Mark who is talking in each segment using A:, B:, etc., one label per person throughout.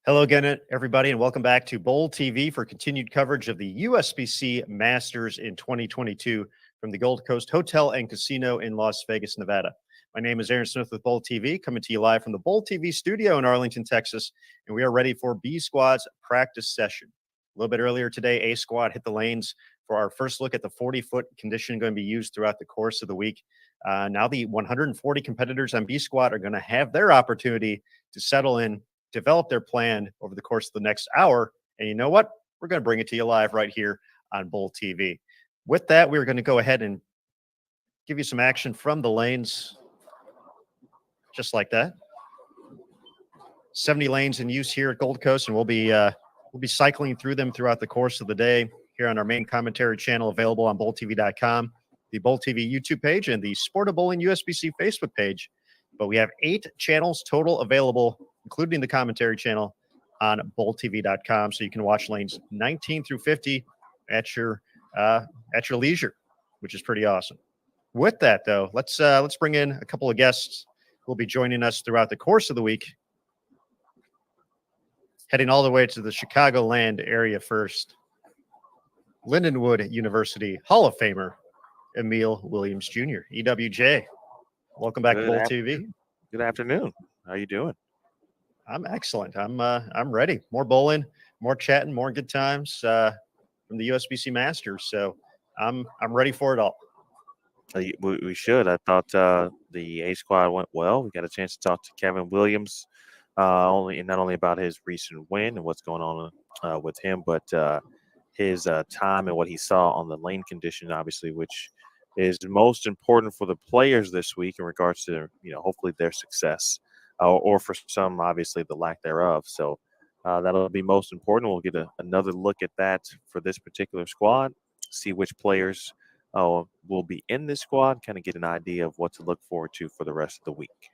A: Hello again, everybody, and welcome back to Bowl TV for continued coverage of the USBC Masters in 2022 from the Gold Coast Hotel and Casino in Las Vegas, Nevada. My name is Aaron Smith with Bowl TV, coming to you live from the Bowl TV studio in Arlington, Texas, and we are ready for B Squad's practice session. A little bit earlier today, A Squad hit the lanes for our first look at the 40-foot condition going to be used throughout the course of the week. Now the 140 competitors on B Squad are going to have their opportunity to settle in, develop their plan over the course of the next hour. And you know what? We're going to bring it to you live right here on Bowl TV. With that, we're going to go ahead and give you some action from the lanes, just like that. 70 lanes in use here at Gold Coast, and we'll be cycling through them throughout the course of the day here on our main commentary channel, available on bowltv.com, the Bowl TV YouTube page, and the Sport of Bowling USBC Facebook page. But we have 8 channels total available, including the commentary channel, on bowltv.com, so you can watch lanes 19 through 50 at your leisure, which is pretty awesome. With that, though, let's bring in a couple of guests who will be joining us throughout the course of the week. Heading all the way to the Chicagoland area first, Lindenwood University Hall of Famer Emil Williams Jr. EWJ, welcome back to Bowl TV.
B: Good afternoon. How you doing?
A: I'm excellent. I'm ready. More bowling, more chatting, more good times from the USBC Masters. So I'm ready for it all.
B: We should. I thought the A Squad went well. We got a chance to talk to Kevin Williams, not only about his recent win and what's going on with him, but his time and what he saw on the lane condition, obviously, which is most important for the players this week in regards to, hopefully their success, or for some, obviously, the lack thereof. So that'll be most important. We'll get another look at that for this particular squad, see which players will be in this squad, kind of get an idea of what to look forward to for the rest of the week.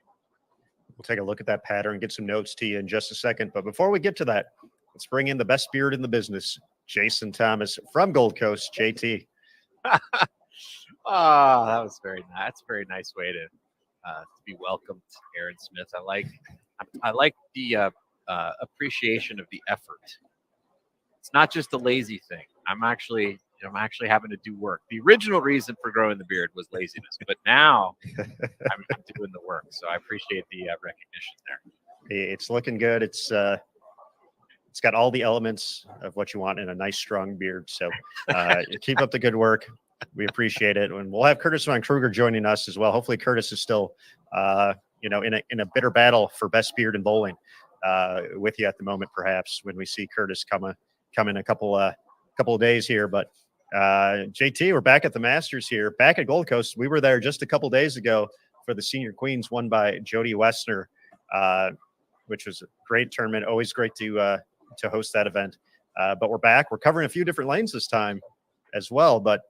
A: We'll take a look at that pattern and get some notes to you in just a second. But before we get to that, let's bring in the best beard in the business, Jason Thomas from Gold Coast. JT.
C: Oh, that was that's a very nice way to be welcomed, Aaron Smith. I like the appreciation of the effort. It's not just a lazy thing. I'm actually having to do work. The original reason for growing the beard was laziness, but now I'm doing the work. So I appreciate the recognition there.
A: It's looking good. It's got all the elements of what you want in a nice, strong beard. So keep up the good work. We appreciate it. And we'll have Curtis Von Kruger joining us as well. Hopefully Curtis is still, in a bitter battle for best beard in bowling with you at the moment, perhaps, when we see Curtis come in a couple of days here. But JT, we're back at the Masters here, back at Gold Coast. We were there just a couple days ago for the Senior Queens, won by Jody Wessner, which was a great tournament. Always great to host that event. But we're back. We're covering a few different lanes this time as well. But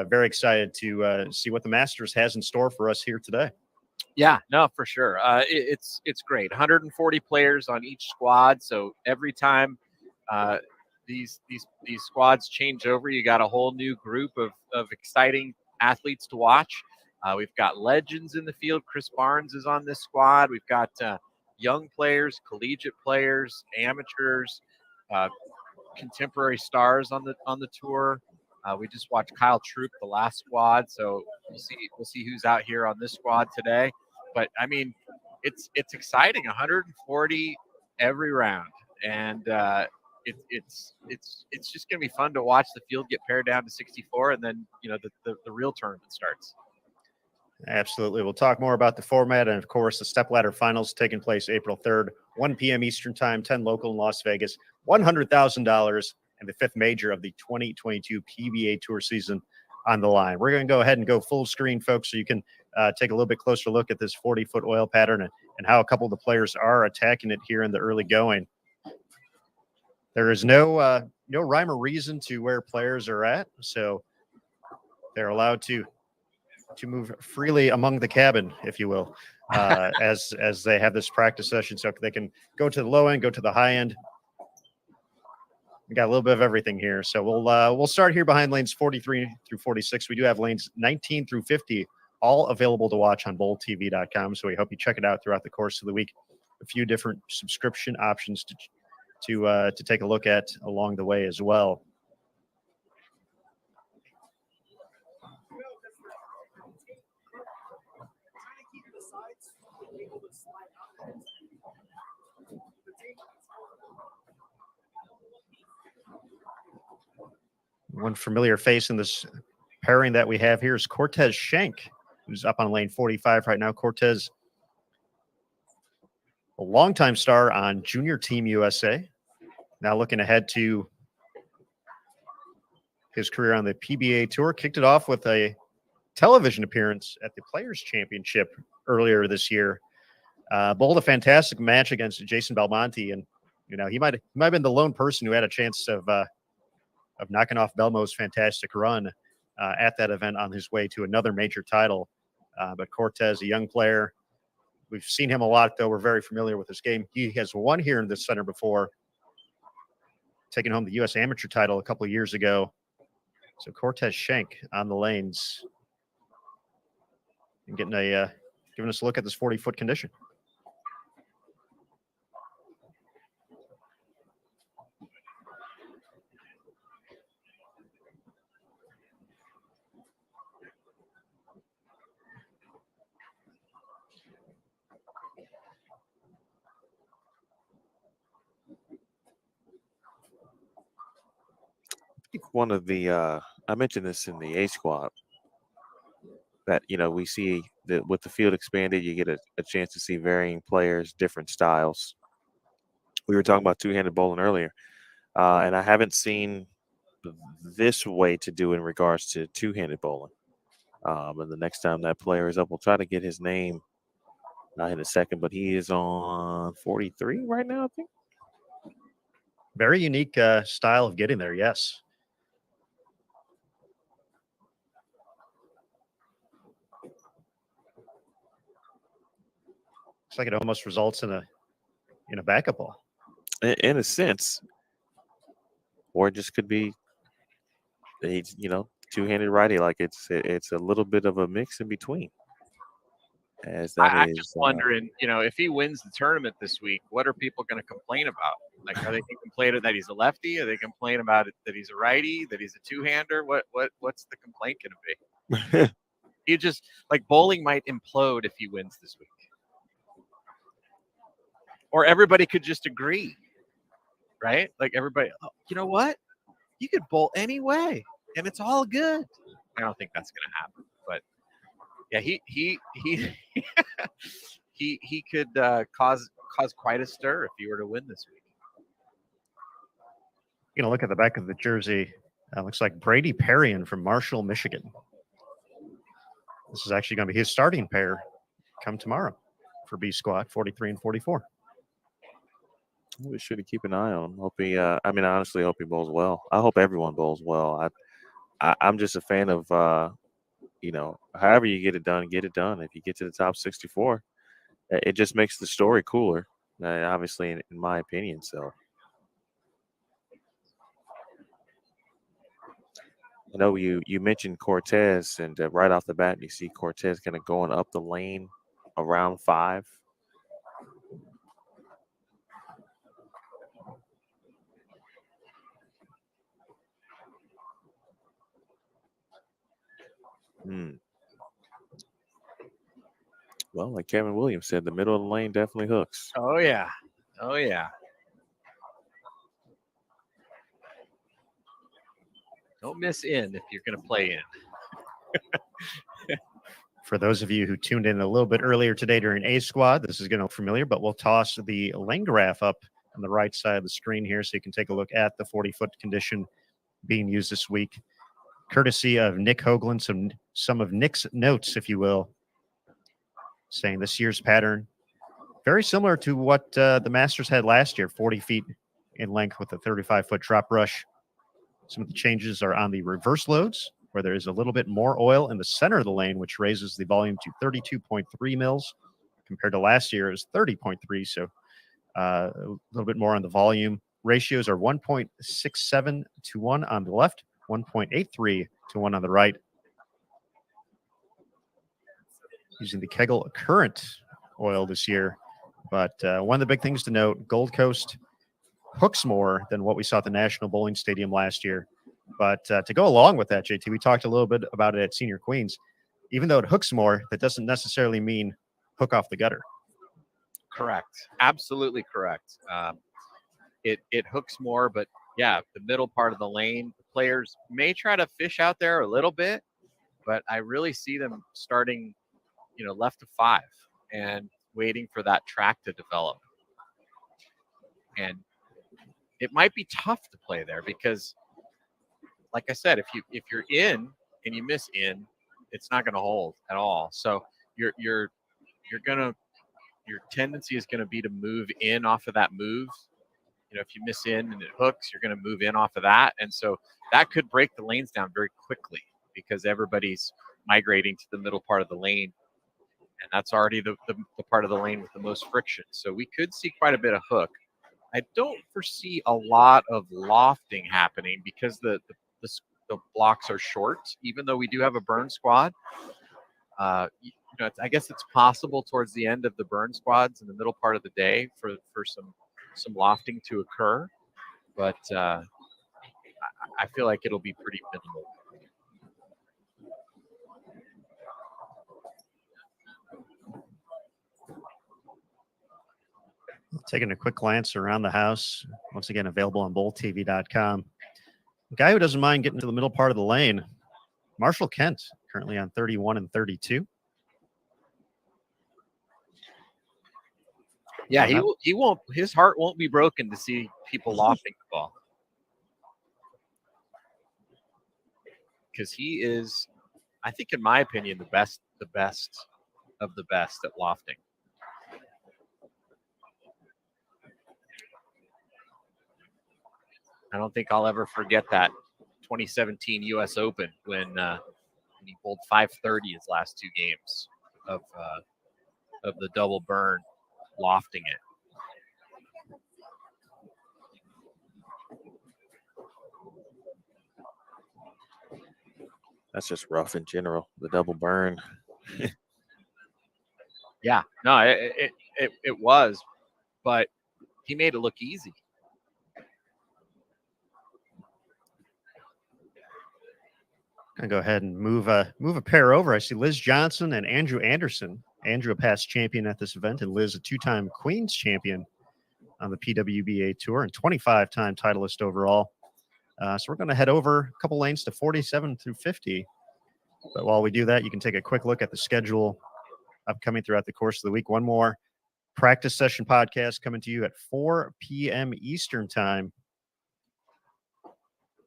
A: very excited to see what the Masters has in store for us here today.
C: Yeah, no, for sure. It's great. 140 players on each squad. So every time these squads change over, you got a whole new group of exciting athletes to watch. We've got legends in the field. Chris Barnes is on this squad. We've got young players, collegiate players, amateurs, contemporary stars on the tour. We just watched Kyle Troop, the last squad, so we'll see who's out here on this squad today. But I mean, it's exciting. 140 every round, and it's just gonna be fun to watch the field get pared down to 64, and then the real tournament starts.
A: Absolutely. We'll talk more about the format and, of course, the stepladder finals taking place April 3rd, 1 p.m. Eastern Time, 10 local in Las Vegas, $100,000. And the 5th major of the 2022 PBA Tour season on the line. We're going to go ahead and go full screen, folks, so you can take a little bit closer look at this 40-foot oil pattern and how a couple of the players are attacking it here in the early going. There is no rhyme or reason to where players are at, so they're allowed to move freely among the cabin, if you will, as they have this practice session, so they can go to the low end, go to the high end. We got a little bit of everything here. So we'll start here behind lanes 43 through 46. We do have lanes 19 through 50 all available to watch on bowltv.com. So we hope you check it out throughout the course of the week. A few different subscription options to take a look at along the way as well. One familiar face in this pairing that we have here is Cortez Schenk, who's up on lane 45 right now. Cortez, a longtime star on Junior Team USA, now looking ahead to his career on the PBA Tour. Kicked it off with a television appearance at the Players Championship earlier this year. Bowled a fantastic match against Jason Belmonte, and he might have been the lone person who had a chance of knocking off Belmo's fantastic run at that event on his way to another major title. But Cortez, a young player, we've seen him a lot, though. We're very familiar with his game. He has won here in this center before, taking home the U.S. Amateur title a couple of years ago. So Cortez Schenk on the lanes and giving us a look at this 40-foot condition.
B: I think one of the I mentioned this in the A squad that we see that with the field expanded, you get a chance to see varying players, different styles. We were talking about two-handed bowling earlier, and I haven't seen this way to do in regards to two-handed bowling. And the next time that player is up, we'll try to get his name in a second, but he is on 43 right now, I think.
A: Very unique style of getting there, yes. Looks like it almost results in a backup ball.
B: In a sense, or it just could be a two-handed righty. Like it's a little bit of a mix in between. As that
C: I'm
B: is,
C: just wondering, if he wins the tournament this week, what are people going to complain about? Like, are they going to complain that he's a lefty? Are they complain about it that he's a righty? That he's a two-hander? What's the complaint going to be? You just bowling might implode if he wins this week. Or everybody could just agree, right? Like everybody, you know what? You could bowl any way, and it's all good. I don't think that's going to happen, but yeah, he could cause quite a stir if he were to win this week.
A: Look at the back of the jersey. Looks like Brady Perrion from Marshall, Michigan. This is actually going to be his starting pair come tomorrow for B squad 43 and 44.
B: We should keep an eye on. Hope he. I honestly hope he bowls well. I hope everyone bowls well. I'm just a fan of, however you get it done, get it done. If you get to the top 64, it just makes the story cooler. Obviously, in my opinion. So, I know you mentioned Cortez, and right off the bat, you see Cortez kind of going up the lane around 5. Well, like Kevin Williams said, the middle of the lane definitely hooks.
C: Oh yeah. Oh yeah. Don't miss in if you're going to play in.
A: For those of you who tuned in a little bit earlier today during A squad, this is going to look familiar, but we'll toss the lane graph up on the right side of the screen here so you can take a look at the 40-foot condition being used this week, courtesy of Nick Hoagland. Some of Nick's notes, if you will, saying this year's pattern very similar to what the Masters had last year, 40 feet in length with a 35-foot drop brush. Some of the changes are on the reverse loads, where there is a little bit more oil in the center of the lane, which raises the volume to 32.3 mils. Compared to last year, it was 30.3, so a little bit more on the volume. Ratios are 1.67 to 1 on the left, 1.83 to 1 on the right. Using the Kegel Current oil this year. But one of the big things to note, Gold Coast hooks more than what we saw at the National Bowling Stadium last year. But to go along with that, JT, we talked a little bit about it at Senior Queens. Even though it hooks more, that doesn't necessarily mean hook off the gutter.
C: Correct. Absolutely correct. It hooks more, but yeah, the middle part of the lane, the players may try to fish out there a little bit, but I really see them starting, left of 5 and waiting for that track to develop. And it might be tough to play there because, like I said, if you're in and you miss in, it's not going to hold at all. So your tendency is going to be to move in off of that move. If you miss in and it hooks, you're going to move in off of that. And so that could break the lanes down very quickly because everybody's migrating to the middle part of the lane. And that's already the part of the lane with the most friction. So we could see quite a bit of hook. I don't foresee a lot of lofting happening because the blocks are short, even though we do have a burn squad. I guess it's possible towards the end of the burn squads in the middle part of the day for some lofting to occur, but I feel like it'll be pretty minimal.
A: Taking a quick glance around the house, once again available on bowltv.com. A guy who doesn't mind getting to the middle part of the lane, Marshall Kent, currently on 31 and 32.
C: Yeah, he won't. His heart won't be broken to see people lofting the ball, because he is, I think, in my opinion, the best of the best at lofting. I don't think I'll ever forget that 2017 U.S. Open when he bowled 530 his last 2 games of the double burn, lofting it.
B: That's just rough in general, the double burn.
C: Yeah, no, it was, but he made it look easy.
A: I'm gonna go ahead and move a pair over. I see Liz Johnson and Andrew Anderson. Andrew, a past champion at this event, and Liz, a 2-time Queens champion on the PWBA Tour and 25-time titleist overall. So we're going to head over a couple lanes to 47 through 50. But while we do that, you can take a quick look at the schedule upcoming throughout the course of the week. One more practice session podcast coming to you at 4 p.m. Eastern time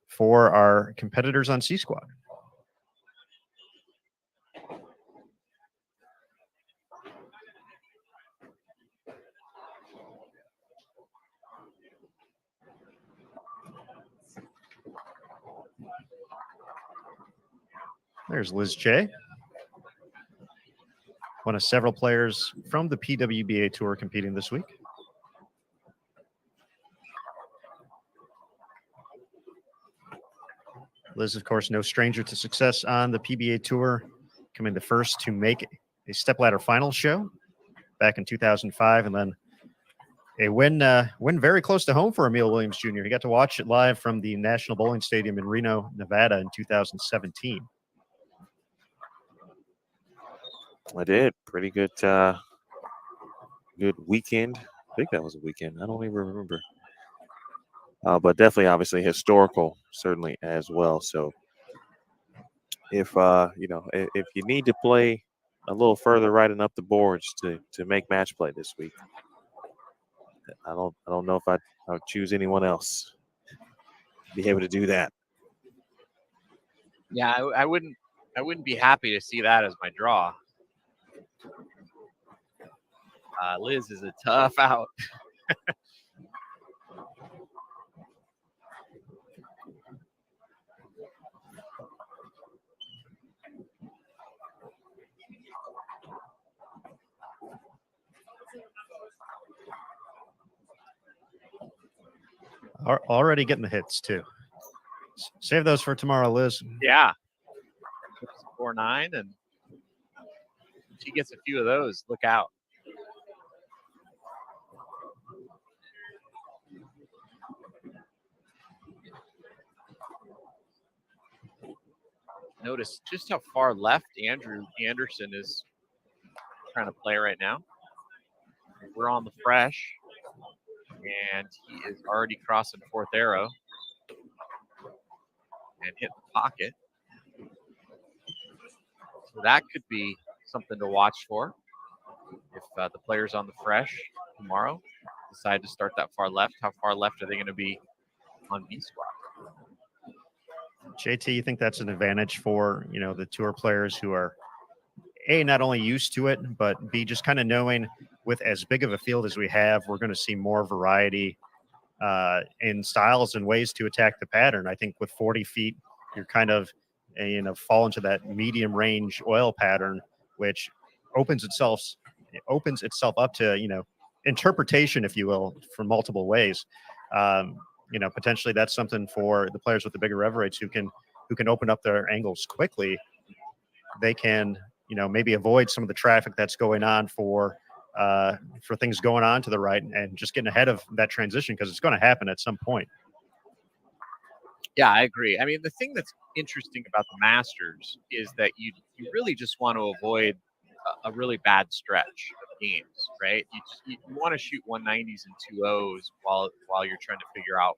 A: for our competitors on C Squad. There's Liz J. One of several players from the PWBA Tour competing this week. Liz, of course, no stranger to success on the PBA Tour, coming the first to make a stepladder final show back in 2005, and then a win very close to home for Emil Williams Jr. He got to watch it live from the National Bowling Stadium in Reno, Nevada in 2017.
B: I did. Pretty good good weekend. I think that was a weekend. I don't even remember. But definitely, obviously, historical, certainly as well. So if if you need to play a little further right and up the boards to make match play this week, I don't know if I would choose anyone else to be able to do that.
C: Yeah, I wouldn't be happy to see that as my draw. Liz is a tough out.
A: Already getting the hits, too. Save those for tomorrow, Liz.
C: Yeah. 4-9, and she gets a few of those. Look out. notice just how far left Andrew Anderson is trying to play right now. We're on the fresh, and he is already crossing fourth arrow and hit the pocket. So that could be something to watch for if the players on the fresh tomorrow decide to start that far left. How far left are they going to be on B squad?
A: JT, you think that's an advantage for, the tour players who are A, not only used to it, but B, just kind of knowing with as big of a field as we have, we're going to see more variety in styles and ways to attack the pattern. I think with 40 feet, you're kind of, fall into that medium range oil pattern, which opens itself up to, interpretation, if you will, from multiple ways. Potentially that's something for the players with the bigger rev rates who can open up their angles quickly. They can, maybe avoid some of the traffic that's going on for things going on to the right and just getting ahead of that transition because it's going to happen at some point.
C: Yeah, I agree. I mean, the thing that's interesting about the Masters is that you really just want to avoid a really bad stretch of games, right? You want to shoot 190s and 2.0s while you're trying to figure out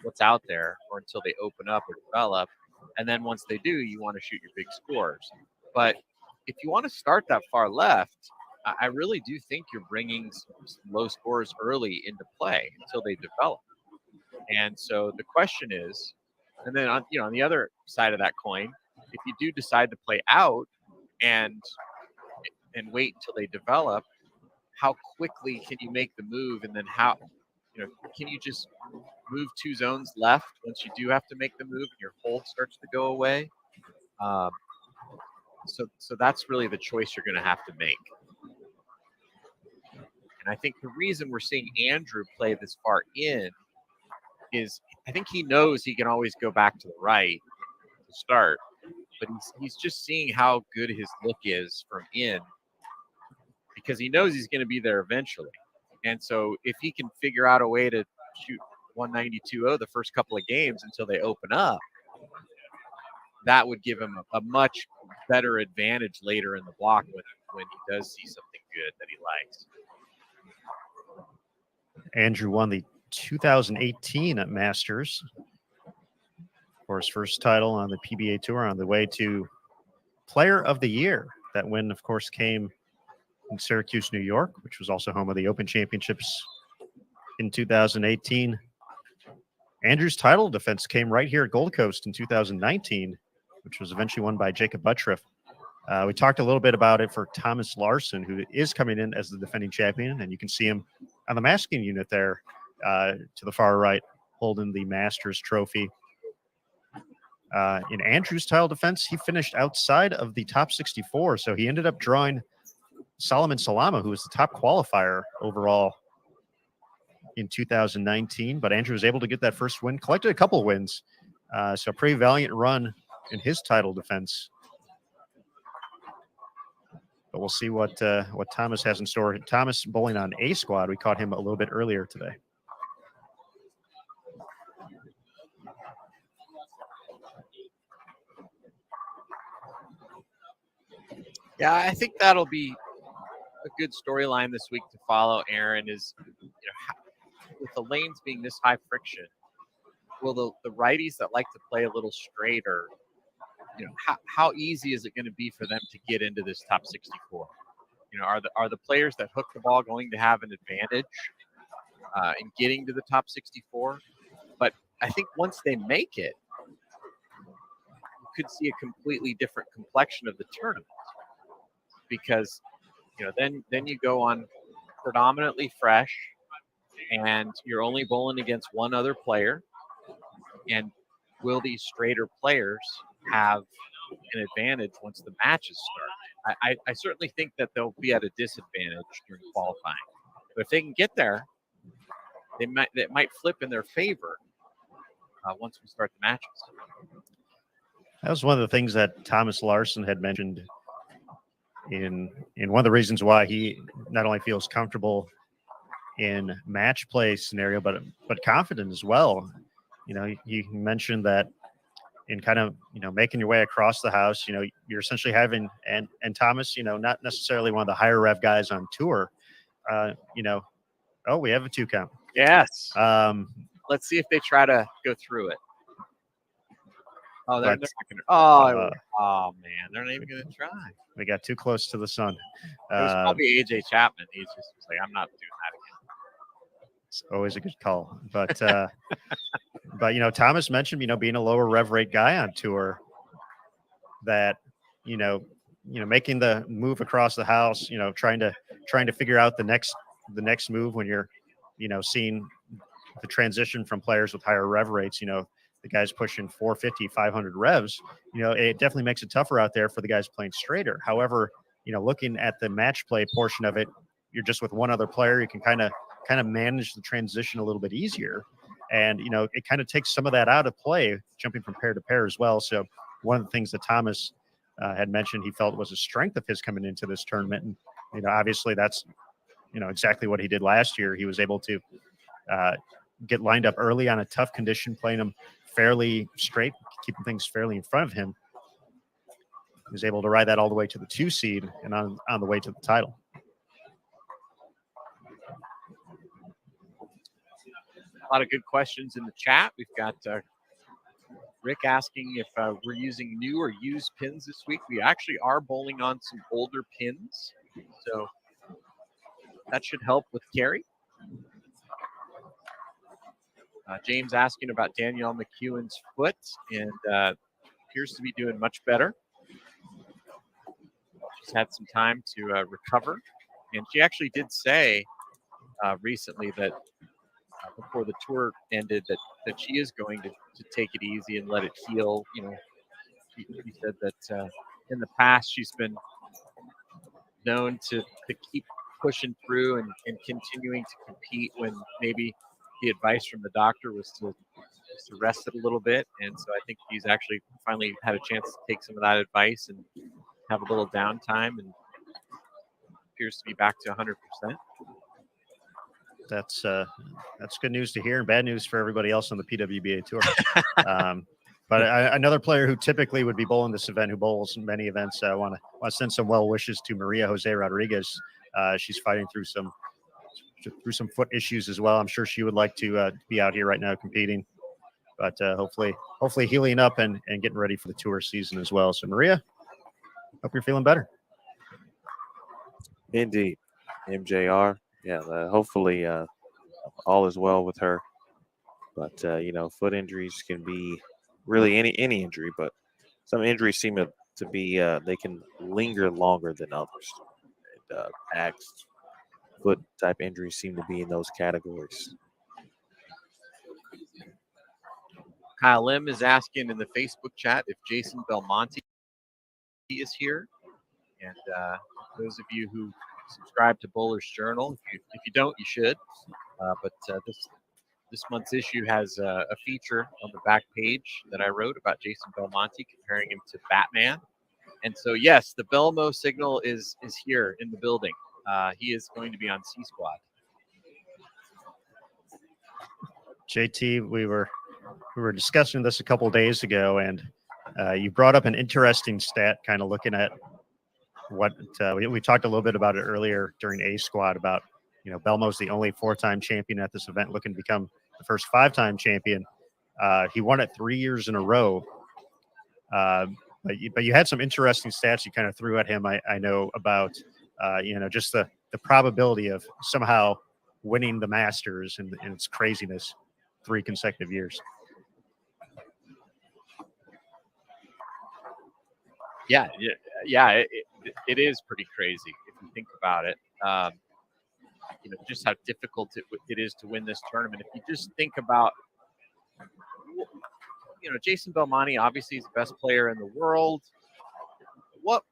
C: what's out there or until they open up or develop. And then once they do, you want to shoot your big scores. But if you want to start that far left, I really do think you're bringing some low scores early into play until they develop. And so the question is, and then on the other side of that coin, if you do decide to play out and wait until they develop, how quickly can you make the move? And then how, can you just move 2 zones left once you do have to make the move and your hold starts to go away? So that's really the choice you're going to have to make. And I think the reason we're seeing Andrew play this far in is I think he knows he can always go back to the right to start, but he's just seeing how good his look is from in because he knows he's going to be there eventually. And so if he can figure out a way to shoot 192.0 the first couple of games until they open up, that would give him a much better advantage later in the block when he does see something good that he likes.
A: Andrew won the 2018 Masters for his first title on the PBA Tour, on the way to Player of the Year. That win, of course, came in Syracuse, New York, which was also home of the Open Championships in 2018. Andrew's title defense came right here at Gold Coast in 2019, which was eventually won by Jacob Buttriff. We talked a little bit about it for Thomas Larson, who is coming in as the defending champion, and you can see him on the masking unit there to the far right, holding the Masters trophy. In Andrew's title defense, he finished outside of the top 64, so he ended up drawing Solomon Salama, who was the top qualifier overall in 2019. But Andrew was able to get that first win, collected a couple wins, so a pretty valiant run in his title defense. But we'll see what Thomas has in store. Thomas bowling on A squad. We caught him a little bit earlier today.
C: Yeah, I think that'll be a good storyline this week to follow, Aaron, is with the lanes being this high friction, will the righties that like to play a little straighter, how easy is it going to be for them to get into this top 64? Are the players that hook the ball going to have an advantage in getting to the top 64? But I think once they make it, you could see a completely different complexion of the tournament because then you go on predominantly fresh and you're only bowling against one other player. And will these straighter players have an advantage once the matches start? I certainly think that they'll be at a disadvantage during qualifying. But if they can get there, it might flip in their favor once we start the matches.
A: That was one of the things that Thomas Larson had mentioned in one of the reasons why he not only feels comfortable in match play scenario, but confident as well. He mentioned that in kind of, making your way across the house. You're essentially having, and Thomas, not necessarily one of the higher rev guys on tour, oh, we have a 2 count.
C: Yes.
A: Um,
C: Let's see if they try to go through it. Oh, they're not going to. Oh, man. They're not even going to try.
A: We got too close to the sun.
C: It was probably AJ Chapman. He just was like, I'm not doing that again.
A: It's always a good call. But, Thomas mentioned, being a lower rev rate guy on tour, that, making the move across the house, trying to figure out the next move when you're, seeing the transition from players with higher rev rates, the guys pushing 450, 500 revs, it definitely makes it tougher out there for the guys playing straighter. However, looking at the match play portion of it, you're just with one other player. You can kind of manage the transition a little bit easier. And, it kind of takes some of that out of play, jumping from pair to pair as well. So one of the things that Thomas had mentioned he felt was a strength of his coming into this tournament. And, obviously that's, exactly what he did last year. He was able to get lined up early on a tough condition, playing them fairly straight, keeping things fairly in front of him. He was able to ride that all the way to the 2 seed and on the way to the title.
C: A lot of good questions in the chat. We've got Rick asking if we're using new or used pins this week. We actually are bowling on some older pins, so that should help with carry. James asking about Danielle McEwen's foot, and appears to be doing much better. She's had some time to recover, and she actually did say recently that before the tour ended that she is going to take it easy and let it heal. She said that in the past she's been known to keep pushing through and continuing to compete when maybe the advice from the doctor was to rest it a little bit. And so I think she's actually finally had a chance to take some of that advice and have a little downtime, and appears to be back to 100%.
A: That's good news to hear, and bad news for everybody else on the PWBA tour. But another player who typically would be bowling this event, who bowls in many events, I want to send some well wishes to Maria Jose Rodriguez. She's fighting through some foot issues as well. I'm sure she would like to be out here right now competing, but hopefully healing up and getting ready for the tour season as well. So Maria, hope you're feeling better.
B: Indeed. MJR. Yeah, hopefully all is well with her. But, foot injuries can be really any injury, but some injuries seem to be, they can linger longer than others. And, backs, foot type injuries seem to be in those categories.
C: Kyle Lim is asking in the Facebook chat if Jason Belmonte is here. And those of you who subscribe to Bowler's Journal, if you don't, you should. But this month's issue has a feature on the back page that I wrote about Jason Belmonte, comparing him to Batman. And so, yes, the Belmo signal is here in the building. He is going to be on C Squad.
A: JT, we were discussing this a couple of days ago, and you brought up an interesting stat, kind of looking at what we talked a little bit about it earlier during A Squad about, Belmo's the only 4-time champion at this event, looking to become the first 5-time champion. He won it 3 years in a row. But you had some interesting stats you kind of threw at him. I know about, just the probability of somehow winning the Masters and its craziness 3 consecutive years.
C: Yeah, it is pretty crazy if you think about it. Just how difficult it is to win this tournament. If you just think about, Jason Belmonte obviously is the best player in the world. But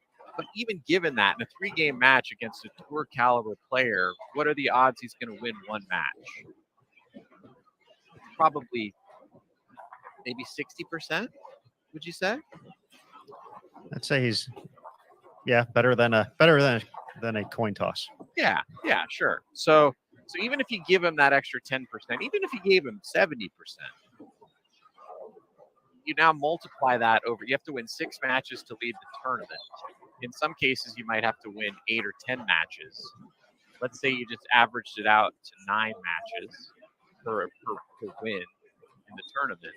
C: even given that, in a 3-game match against a tour caliber player, what are the odds he's going to win one match? Probably maybe 60%. Would you say?
A: I'd say he's, better than a coin toss.
C: Yeah, sure. So even if you give him that extra 10%, even if you gave him 70%, you now multiply that over. You have to win 6 matches to lead the tournament. In some cases, you might have to win 8 or 10 matches. Let's say you just averaged it out to 9 matches per win in the tournament.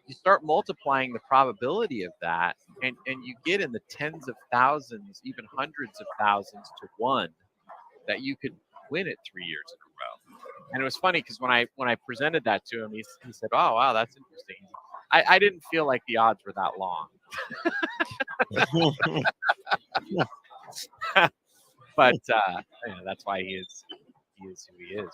C: You start multiplying the probability of that, and you get in the tens of thousands, even hundreds of thousands to 1 that you could win it 3 years in a row. And it was funny because when I presented that to him, he said, "Oh wow, that's interesting." I didn't feel like the odds were that long. But that's why he is who he is.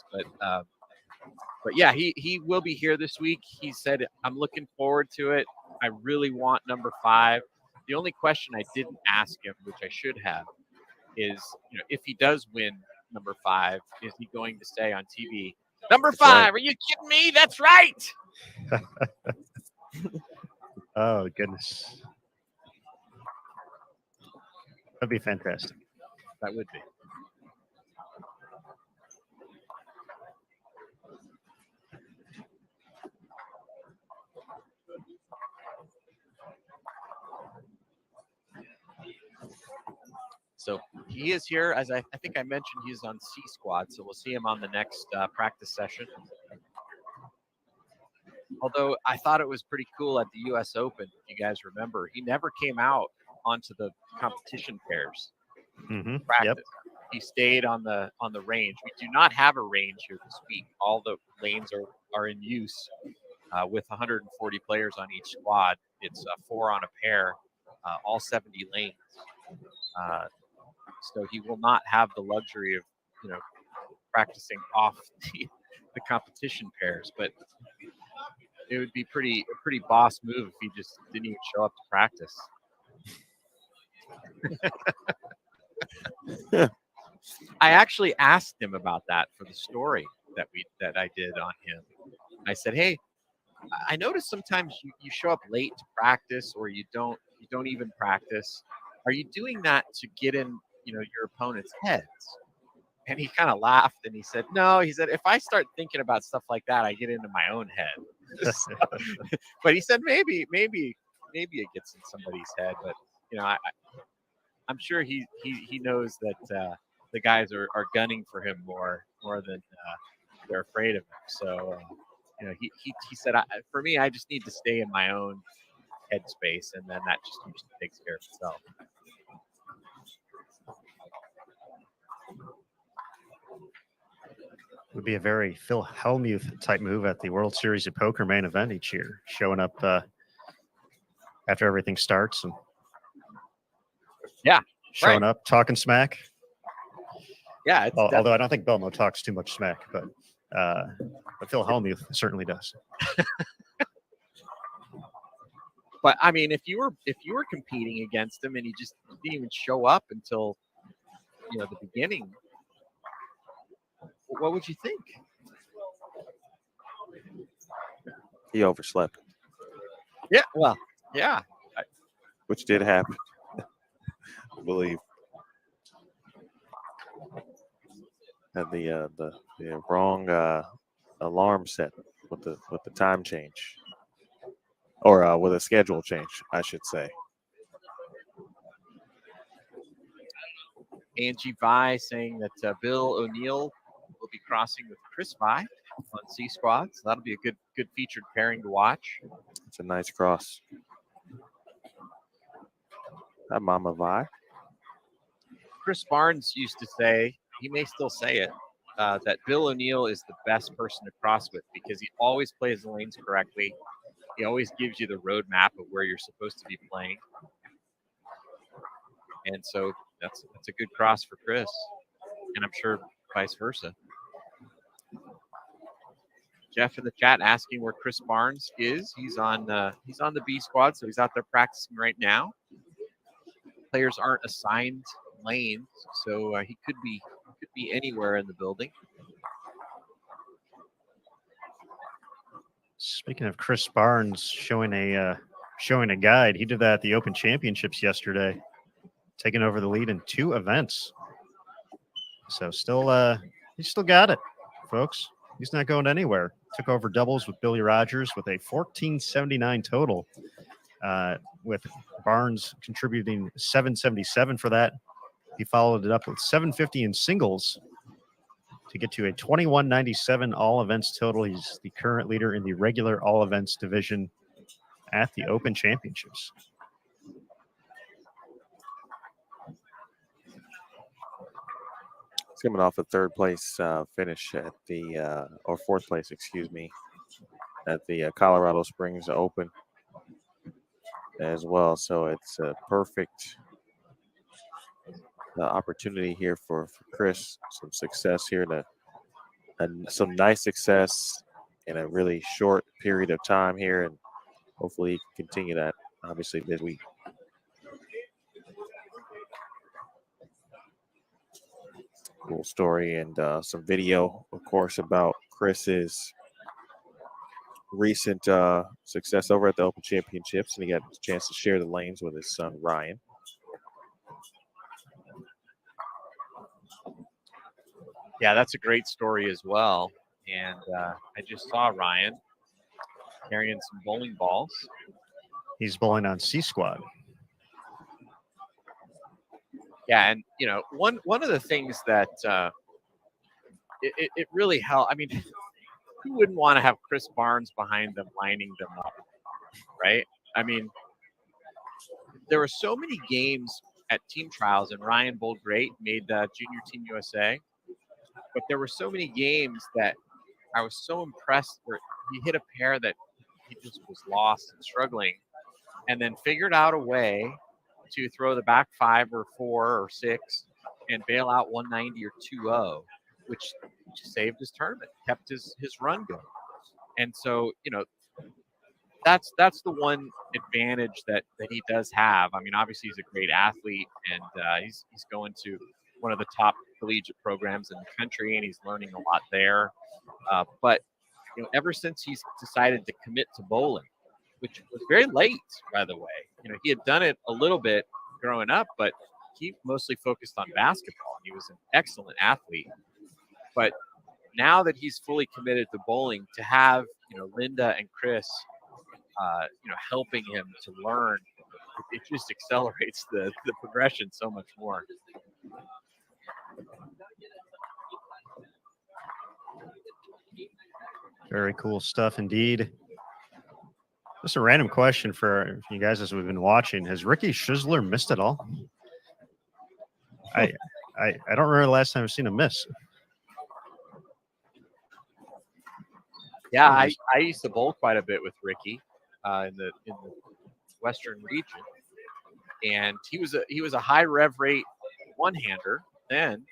C: But yeah, he will be here this week. He said, "I'm looking forward to it. I really want number 5." The only question I didn't ask him, which I should have, is if he does win number 5, is he going to say on TV, "Number 5? Right. Are you kidding me? That's right."
A: Oh goodness, that'd be fantastic.
C: That would be. So he is here, as I think I mentioned, he's on C squad, so we'll see him on the next practice session. Although I thought it was pretty cool at the U.S. Open, if you guys remember, he never came out onto the competition pairs.
A: Mm-hmm.
C: Practice.
A: Yep.
C: He stayed on the range. We do not have a range here this week. All the lanes are in use with 140 players on each squad. It's 4 on a pair, all 70 lanes. So he will not have the luxury of practicing off the competition pairs, but it would be a pretty boss move if he just didn't even show up to practice. I actually asked him about that for the story that I did on him. I said, "Hey, I noticed sometimes you show up late to practice, or you don't even practice. Are you doing that to get in your opponent's heads?" And he kind of laughed and he said, "No," he said, "if I start thinking about stuff like that, I get into my own head." So, but he said maybe it gets in somebody's head, but I'm sure he knows that the guys are gunning for him more than they're afraid of him. So he said, "For me, I just need to stay in my own headspace, and then that just usually takes care of itself."
A: Would be a very Phil Hellmuth type move at the World Series of Poker main event each year, showing up after everything starts and showing up, talking smack.
C: Yeah,
A: although I don't think Belmo talks too much smack, but Phil Hellmuth certainly does.
C: But I mean, if you were competing against him and he just didn't even show up until the beginning, what would you think?
B: He overslept.
C: Yeah, well, yeah.
B: Which did happen, I believe. Had the wrong alarm set with the time change, or with a schedule change, I should say.
C: Angie Vi saying that Bill O'Neill will be crossing with Chris Vi on C squad, so that'll be a good featured pairing to watch.
B: It's a nice cross. Hi, Mama Vi.
C: Chris Barnes used to say, he may still say it, that Bill O'Neill is the best person to cross with because he always plays the lanes correctly. He always gives you the roadmap of where you're supposed to be playing. And so that's a good cross for Chris, and I'm sure vice versa. Jeff in the chat asking where Chris Barnes is. He's on the B squad, so he's out there practicing right now. Players aren't assigned lanes, so he could be anywhere in the building.
A: Speaking of Chris Barnes showing a guide, he did that at the Open Championships yesterday, taking over the lead in 2 events. So still, he's still got it, folks. He's not going anywhere. took over doubles with Billy Rogers with a 1479 total, with Barnes contributing 777 for that. He followed it up with 750 in singles to get to a 2197 all events total. He's the current leader in the regular all events division at the Open Championships.
B: Coming off a third place finish at the, or fourth place, excuse me, at the Colorado Springs Open as well. So it's a perfect opportunity here for Chris. Some success here, some nice success in a really short period of time here, and hopefully he can continue that obviously midweek. Cool story, and some video, of course, about Chris's recent success over at the Open Championships, and he got a chance to share the lanes with his son Ryan.
C: Yeah, that's a great story as well. And I just saw Ryan carrying some bowling balls.
A: He's bowling on C Squad.
C: Yeah, and you know, one of the things that it really helped. I mean, who wouldn't want to have Chris Barnes behind them, lining them up, right? I mean, there were so many games at team trials, and Ryan bowled great, made Junior Team USA. But there were so many games that I was so impressed where he hit a pair that he just was lost and struggling, and then figured out a way to throw the back 5 or 4 or 6 and bail out 190 or 2-0, which saved his tournament, kept his run going. And so, you know, that's the one advantage that he does have. I mean, obviously he's a great athlete, and he's going to one of the top collegiate programs in the country, and he's learning a lot there. But you know, ever since he's decided to commit to bowling, which was very late, by the way. You know, he had done it a little bit growing up, but he mostly focused on basketball. He was an excellent athlete. But now that he's fully committed to bowling, to have, you know, Linda and Chris, you know, helping him to learn, it just accelerates the progression so much more.
A: Very cool stuff indeed. Just a random question for you guys as we've been watching. Has Ricky Schizler missed it all? I don't remember the last time I've seen him miss.
C: Yeah, I used to bowl quite a bit with Ricky in the Western region, and he was a high rev rate one-hander then,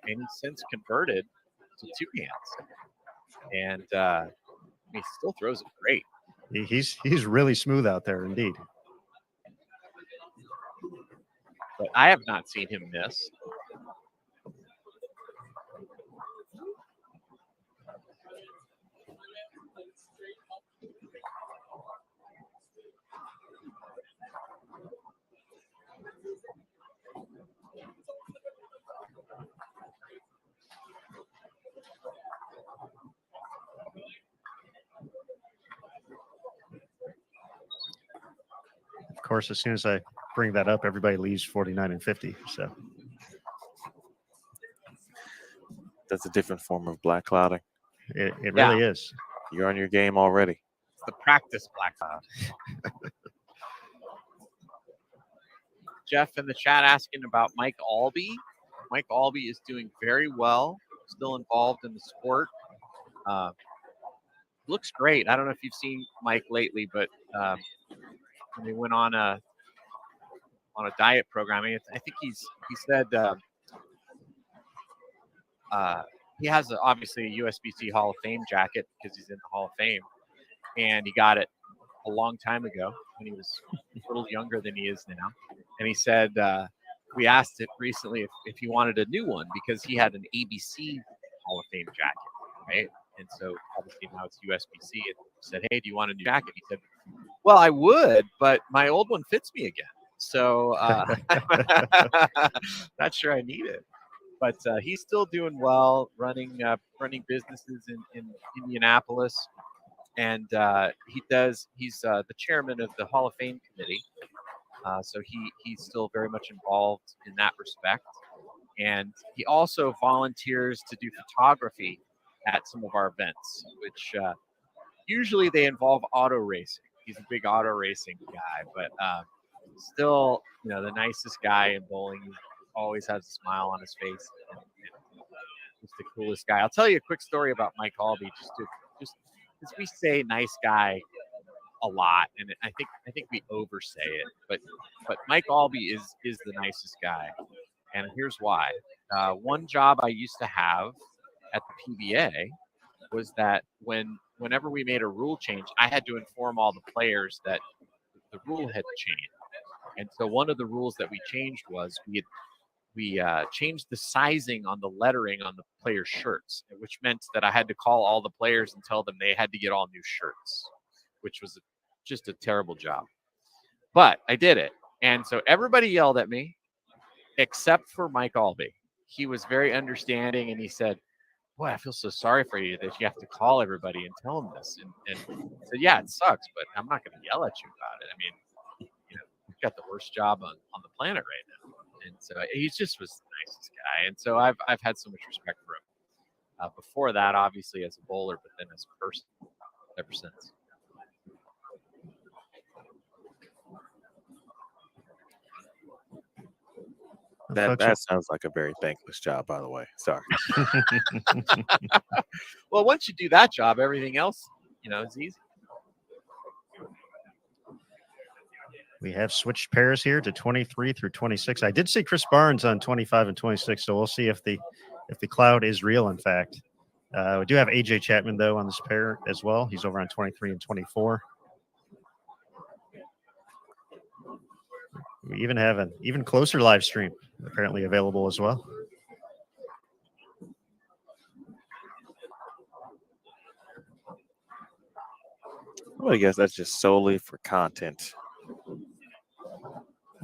C: and he's since converted to two hands, and he still throws it great.
A: He's really smooth out there indeed.
C: But I have not seen him miss.
A: Of course, as soon as I bring that up, everybody leaves 49 and 50. So
B: that's a different form of black clouding.
A: It really is.
B: You're on your game already.
C: It's the practice black cloud. Jeff in the chat asking about Mike Albee. Mike Albee is doing very well, still involved in the sport. Looks great. I don't know if you've seen Mike lately, but when they went on a diet program, I think he said he has obviously a USBC Hall of Fame jacket because he's in the Hall of Fame, and he got it a long time ago when he was a little younger than he is now. And he said we asked it recently if he wanted a new one because he had an ABC Hall of Fame jacket, right? And so obviously now it's USBC. And said, "Hey, do you want a new jacket?" He said, "Well, I would, but my old one fits me again. So not sure I need it." but he's still doing well, running businesses in Indianapolis, and he's the chairman of the Hall of Fame committee. So he's still very much involved in that respect. And he also volunteers to do photography at some of our events, which usually they involve auto racing. He's a big auto racing guy, but still, the nicest guy in bowling. He always has a smile on his face. And just the coolest guy. I'll tell you a quick story about Mike Albee, just because we say nice guy a lot, and I think we oversay it. But Mike Albee is the nicest guy. And here's why. One job I used to have at the PBA was that whenever we made a rule change, I had to inform all the players that the rule had changed. And so one of the rules that we changed was we changed the sizing on the lettering on the players' shirts, which meant that I had to call all the players and tell them they had to get all new shirts, which was just a terrible job. But I did it. And so everybody yelled at me, except for Mike Albee. He was very understanding, and he said, "Boy, I feel so sorry for you that you have to call everybody and tell them this." And I said, "Yeah, it sucks, but I'm not going to yell at you about it. I mean, you've got the worst job on the planet right now." And so he just was the nicest guy. And so I've had so much respect for him. Before that, obviously as a bowler, but then as a person ever since.
B: That sounds like a very thankless job, by the way. Sorry.
C: Well, once you do that job, everything else, is easy.
A: We have switched pairs here to 23 through 26. I did see Chris Barnes on 25 and 26, so we'll see if the cloud is real, in fact. We do have AJ Chapman, though, on this pair as well. He's over on 23 and 24. We even have an even closer live stream apparently available as well.
B: Well, I guess that's just solely for content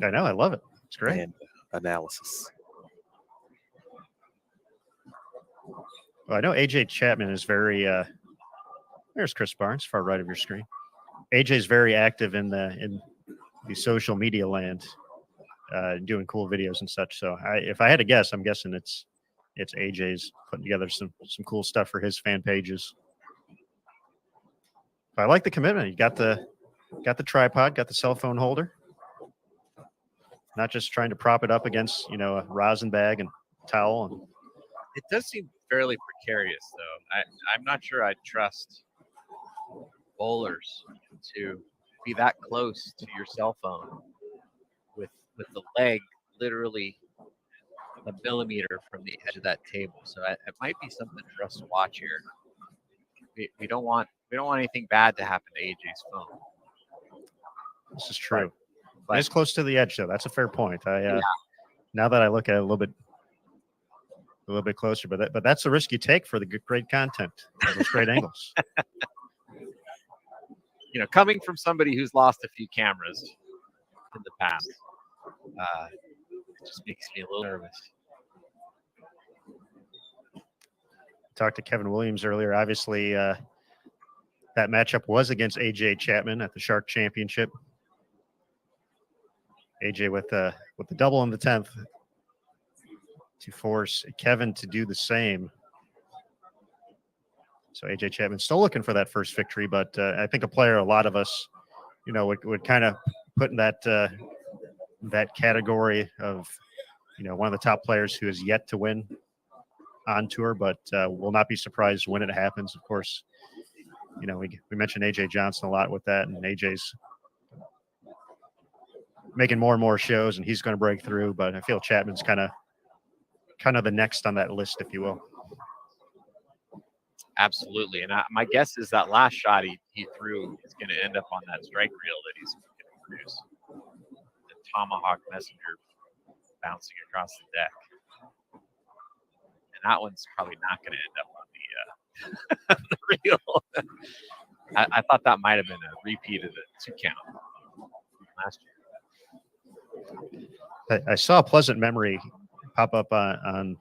A: I know. I love it. It's great.
B: and analysis.
A: Well, I know AJ Chapman is very there's Chris Barnes, far right of your screen. AJ is very active in the social media land, doing cool videos and such. So if I had to guess, I'm guessing it's AJ's putting together some cool stuff for his fan pages. But I like the commitment. You got the tripod, got the cell phone holder. Not just trying to prop it up against, a rosin bag and towel.
C: It does seem fairly precarious, though. I'm not sure I'd trust bowlers to be that close to your cell phone with the leg literally a millimeter from the edge of that table. So it might be something for us to watch here. We don't want anything bad to happen to AJ's phone.
A: This is true.
C: But
A: it's close to the edge, though. That's a fair point. Now that I look at it a little bit closer, but that's the risk you take for the great content, those great angles.
C: Coming from somebody who's lost a few cameras in the past, it just makes me a little nervous.
A: Talked to Kevin Williams earlier. Obviously, that matchup was against AJ Chapman at the Shark Championship. AJ with the double in the 10th to force Kevin to do the same. So AJ Chapman still looking for that first victory, but I think a player a lot of us, would kind of put in that category of, one of the top players who has yet to win on tour, but will not be surprised when it happens. Of course, we mentioned AJ Johnson a lot with that, and AJ's making more and more shows, and he's going to break through. But I feel Chapman's kind of the next on that list, if you will.
C: Absolutely. And my guess is that last shot he threw is going to end up on that strike reel that he's going to produce. The Tomahawk Messenger bouncing across the deck. And that one's probably not going to end up on the reel. I thought that might have been a repeat of the 2 count last year.
A: I saw a pleasant memory pop up on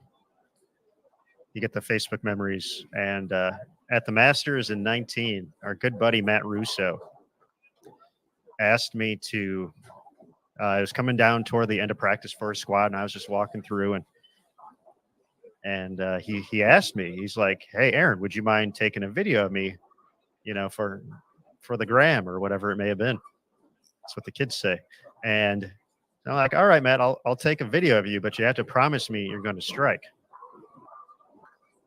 A: you get the Facebook memories. And at the Masters in 19, our good buddy Matt Russo asked me to. I was coming down toward the end of practice for a squad, and I was just walking through, and he asked me. He's like, "Hey, Aaron, would you mind taking a video of me, for the gram or whatever it may have been?" That's what the kids say. And I'm like, "All right, Matt, I'll take a video of you, but you have to promise me you're going to strike."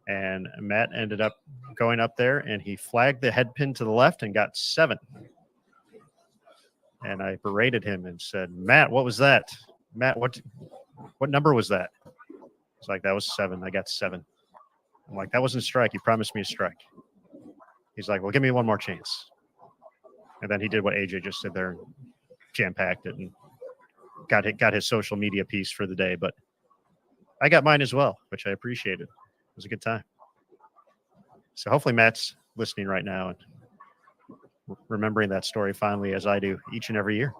A: And Matt ended up going up there, and he flagged the head pin to the left and got 7. And I berated him and said, "Matt, what was that? Matt, what number was that?" It's like, "That was 7. I got 7." I'm like, "That wasn't a strike. You promised me a strike." He's like, "Well, give me one more chance." And then he did what AJ just did there and jam-packed it and got his social media piece for the day. But I got mine as well, which I appreciated. It was a good time. So hopefully Matt's listening right now and remembering that story fondly, as I do each and every year.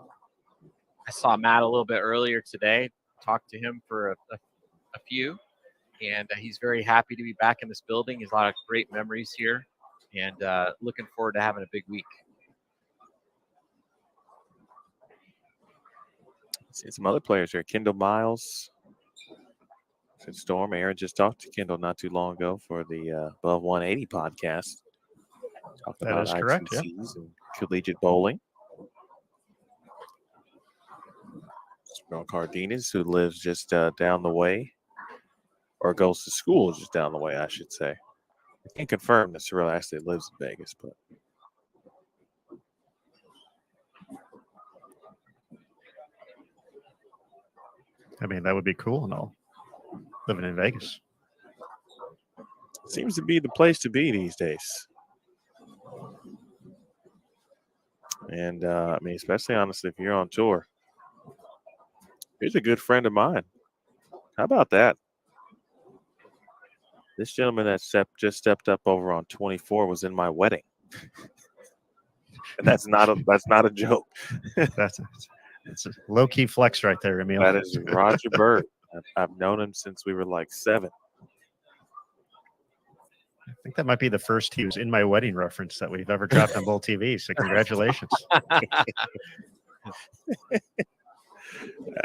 C: I saw Matt a little bit earlier today, talked to him for a few, and he's very happy to be back in this building. He has a lot of great memories here, and looking forward to having a big week.
B: See some other players here. Kendall Miles. Good Storm. Aaron just talked to Kendall not too long ago for the Above 180 podcast. Talked
A: That
B: about
A: is correct, yeah.
B: ITCs and collegiate bowling. Ron Cardenas, who lives just down the way, or goes to school just down the way, I should say. I can't confirm that Cyril actually lives in Vegas, but
A: I mean, that would be cool and all, living in Vegas.
B: seems to be the place to be these days. And I mean, especially honestly, if you're on tour. Here's a good friend of mine. How about that? This gentleman that just stepped up over on 24 was in my wedding. And that's not a joke.
A: That's a low-key flex right there, Emil.
B: That is Roger Bird. I've known him since we were like 7.
A: I think that might be the first "he was in my wedding" reference that we've ever dropped on Bowl TV. So congratulations.
B: I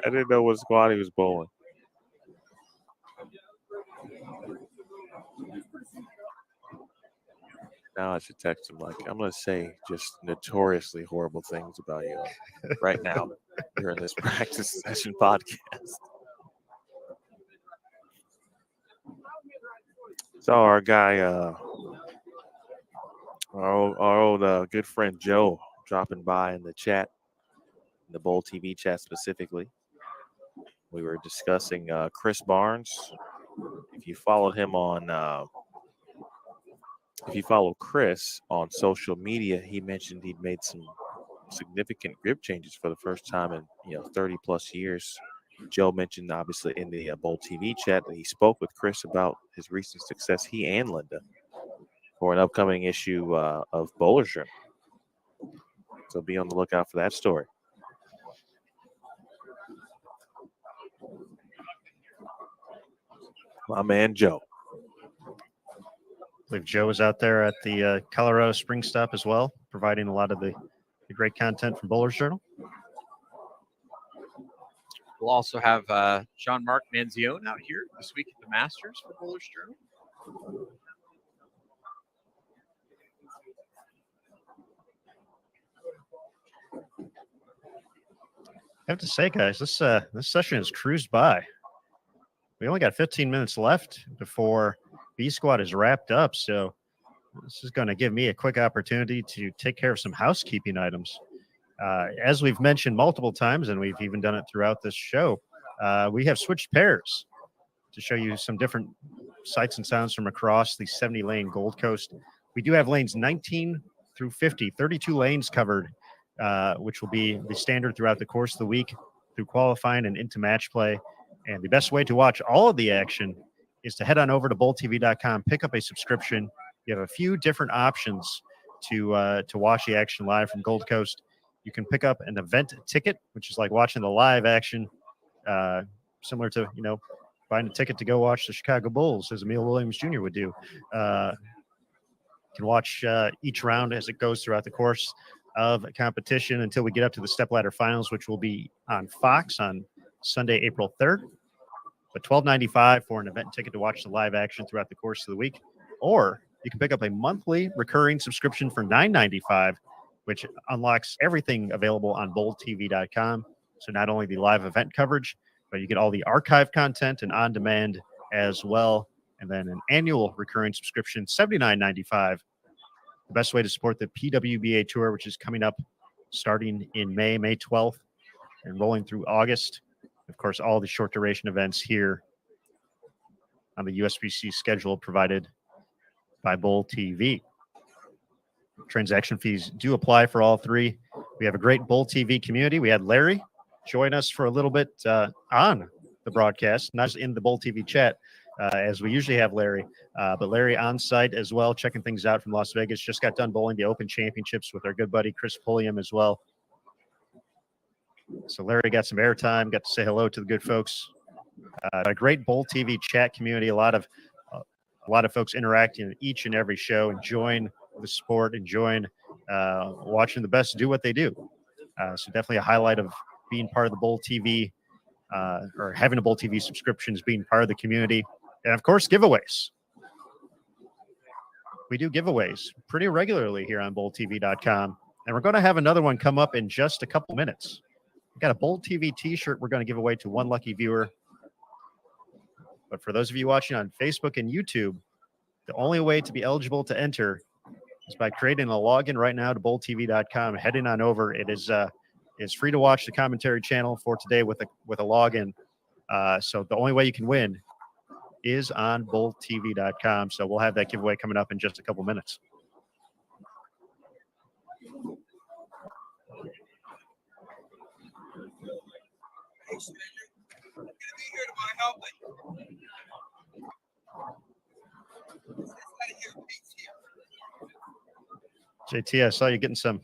B: didn't know what squad he was bowling. Now I should text him like, I'm going to say just notoriously horrible things about you right now during this practice session podcast. So our guy, our old good friend Joe dropping by in the chat, in the Bowl TV chat specifically. We were discussing Chris Barnes. If you followed him on, if you follow Chris on social media, he mentioned he'd made some significant grip changes for the first time in 30 plus years. Joe mentioned obviously in the Bowl TV chat that he spoke with Chris about his recent success, he and Linda, for an upcoming issue of Bowler's Journal. So be on the lookout for that story. My man Joe.
A: I believe Joe is out there at the Colorado Spring Stop as well, providing a lot of the great content from Bowler's Journal.
C: We'll also have Jean-Marc Manzione out here this week at the Masters for Bowler's Journal.
A: I have to say, guys, this session has cruised by. We only got 15 minutes left before B Squad is wrapped up, so this is going to give me a quick opportunity to take care of some housekeeping items. As we've mentioned multiple times, and we've even done it throughout this show, we have switched pairs to show you some different sights and sounds from across the 70-lane Gold Coast. We do have lanes 19 through 50, 32 lanes covered, which will be the standard throughout the course of the week through qualifying and into match play. And the best way to watch all of the action is to head on over to bowltv.com, pick up a subscription. You have a few different options to watch the action live from Gold Coast. You can pick up an event ticket, which is like watching the live action, similar to, buying a ticket to go watch the Chicago Bulls, as Emil Williams Jr. would do. You can watch each round as it goes throughout the course of a competition until we get up to the stepladder finals, which will be on Fox on Sunday, April 3rd. But $12.95 for an event ticket to watch the live action throughout the course of the week. Or you can pick up a monthly recurring subscription for $9.95, which unlocks everything available on BowlTV.com. So not only the live event coverage, but you get all the archive content and on-demand as well. And then an annual recurring subscription, $79.95. The best way to support the PWBA Tour, which is coming up starting in May 12th, and rolling through August. Of course, all the short duration events here on the USBC schedule provided by Bowl TV. Transaction fees do apply for all three. We have a great Bowl TV community. We had Larry join us for a little bit on the broadcast, not just in the Bowl TV chat, as we usually have Larry, but Larry on site as well, checking things out from Las Vegas. Just got done bowling the Open Championships with our good buddy Chris Pulliam as well. So Larry got some airtime, got to say hello to the good folks. A great Bowl TV chat community, a lot of folks interacting in each and every show, enjoying the sport, enjoying watching the best do what they do. So definitely a highlight of being part of the Bowl TV or having a Bowl TV subscriptions, being part of the community. And of course, giveaways. We do giveaways pretty regularly here on BowlTV.com. And we're going to have another one come up in just a couple minutes. We've got a Bowl TV t-shirt we're going to give away to one lucky viewer. But for those of you watching on Facebook and YouTube, the only way to be eligible to enter is by creating a login right now to BowlTV.com. Heading on over. It is free to watch the commentary channel for today with a login. So the only way you can win is on BowlTV.com. So we'll have that giveaway coming up in just a couple minutes. JT, I saw you getting some.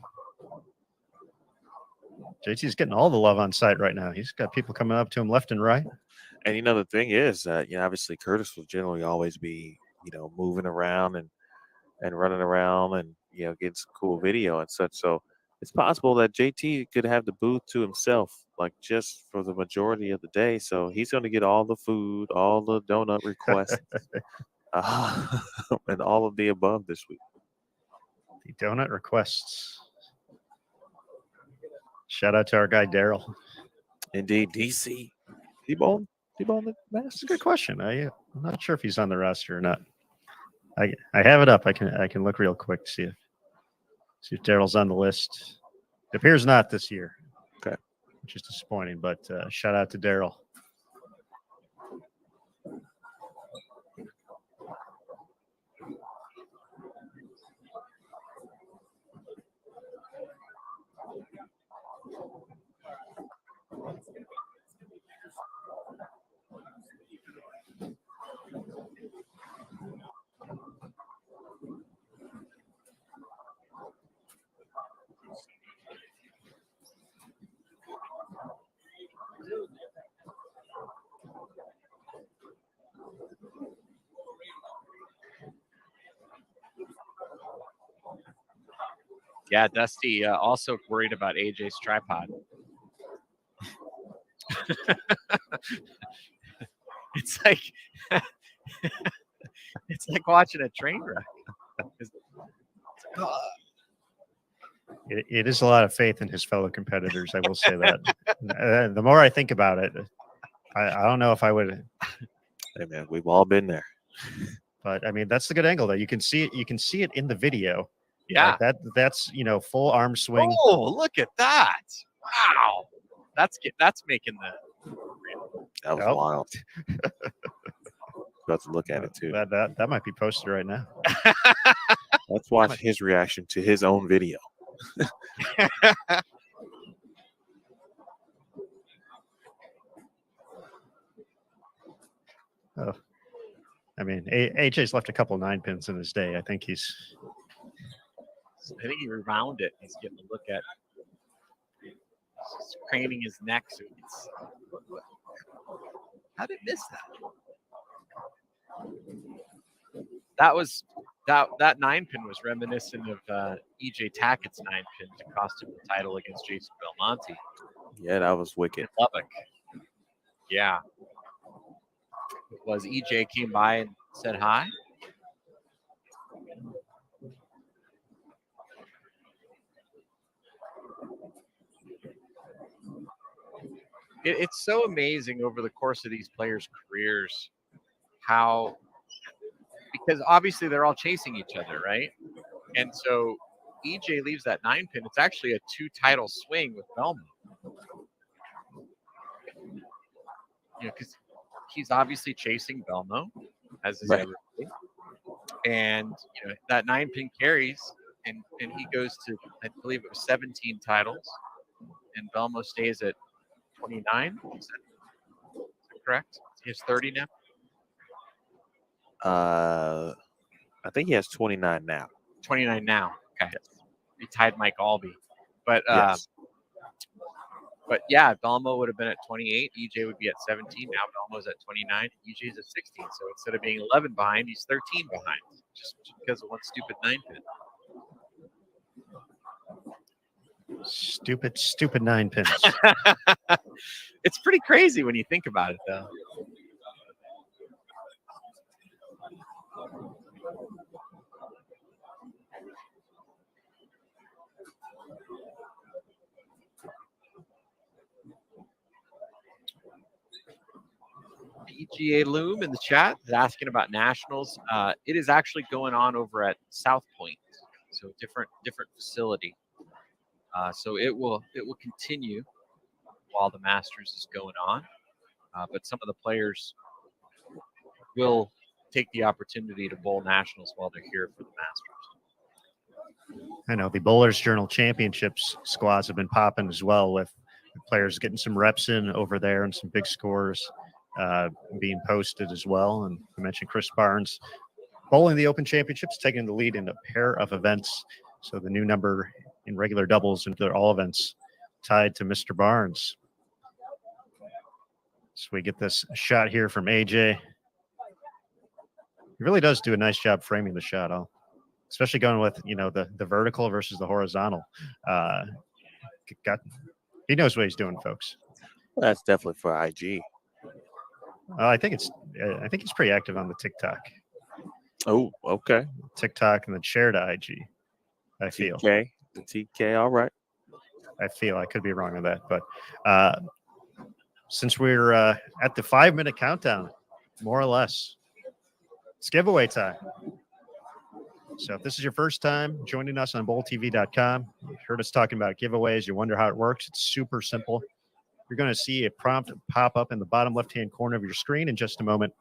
A: JT's getting all the love on site right now. He's got people coming up to him left and right.
B: And the thing is, obviously Curtis will generally always be, moving around and running around and getting some cool video and such. So it's possible that JT could have the booth to himself, like just for the majority of the day. So he's going to get all the food, all the donut requests, and all of the above this week.
A: The donut requests. Shout out to our guy Daryl.
B: Indeed, DC. He bowled the Masters?
A: That's a good question. I'm not sure if he's on the roster or not. I have it up. I can look real quick to see if Daryl's on the list. It appears not this year.
B: Okay,
A: which is disappointing. But shout out to Daryl.
C: Yeah, Dusty also worried about AJ's tripod. It's like watching a train wreck.
A: It is a lot of faith in his fellow competitors. I will say that. The more I think about it, I don't know if I would.
B: Hey man, we've all been there.
A: But I mean, that's the good angle though. You can see it. You can see it in the video.
C: Yeah,
A: like that's full arm swing.
C: Oh, look at that! Wow, that's making the.
B: That was wild. About to look at it too.
A: That might be posted right now.
B: Let's watch his reaction to his own video.
A: Oh, I mean, AJ's left a couple 9-pins in his day. I think he
C: rewound it. He's getting a look at. He's craning his neck. So How did it miss that? That 9-pin was reminiscent of EJ Tackett's 9-pin to cost him the title against Jason Belmonte
B: Yeah, that was wicked.
C: in Lubbock. Yeah. It was EJ came by and said hi. It's so amazing over the course of these players' careers how, because obviously they're all chasing each other, right? And so EJ leaves that 9-pin. It's actually a 2-title swing with Belmo. You know, because he's obviously chasing Belmo, as is
B: Right.
C: everybody. And you know that 9-pin carries, and he goes to, I believe it was 17 titles, and Belmo stays at 29. Is that correct? He has 30 now.
B: I think he has 29 now.
C: 29 now. Okay. He tied Mike Albee, but
B: Yes.
C: but yeah, Belmo would have been at 28. EJ would be at 17. Now Belmo's at 29. EJ's at 16. So instead of being 11 behind, he's 13 behind, just because of one stupid 9-pin.
A: Stupid 9 pins.
C: It's pretty crazy when you think about it, though. PGA Loom in the chat is asking about nationals. It is actually going on over at South Point, so different facility. So it will continue while the Masters is going on. But some of the players will take the opportunity to bowl nationals while they're here for the Masters.
A: I know the Bowlers Journal Championships squads have been popping as well, with players getting some reps in over there and some big scores being posted as well. And I mentioned Chris Barnes bowling the Open Championships, taking the lead in a pair of events. So the new number in regular doubles and all events tied to Mr. Barnes. So we get this shot here from AJ. He really does do a nice job framing the shot, especially going with, you know, the vertical versus the horizontal. He knows what he's doing, folks.
B: Well, that's definitely for IG.
A: I think he's pretty active on the TikTok.
B: Oh, okay.
A: TikTok and then share to IG. I feel.
B: TK, the TK. All right.
A: I could be wrong on that, but since we're at the 5-minute countdown, more or less, it's giveaway time. So if this is your first time joining us on bowltv.com, you heard us talking about giveaways, you wonder how it works. It's super simple. You're going to see a prompt pop up in the bottom left-hand corner of your screen in just a moment.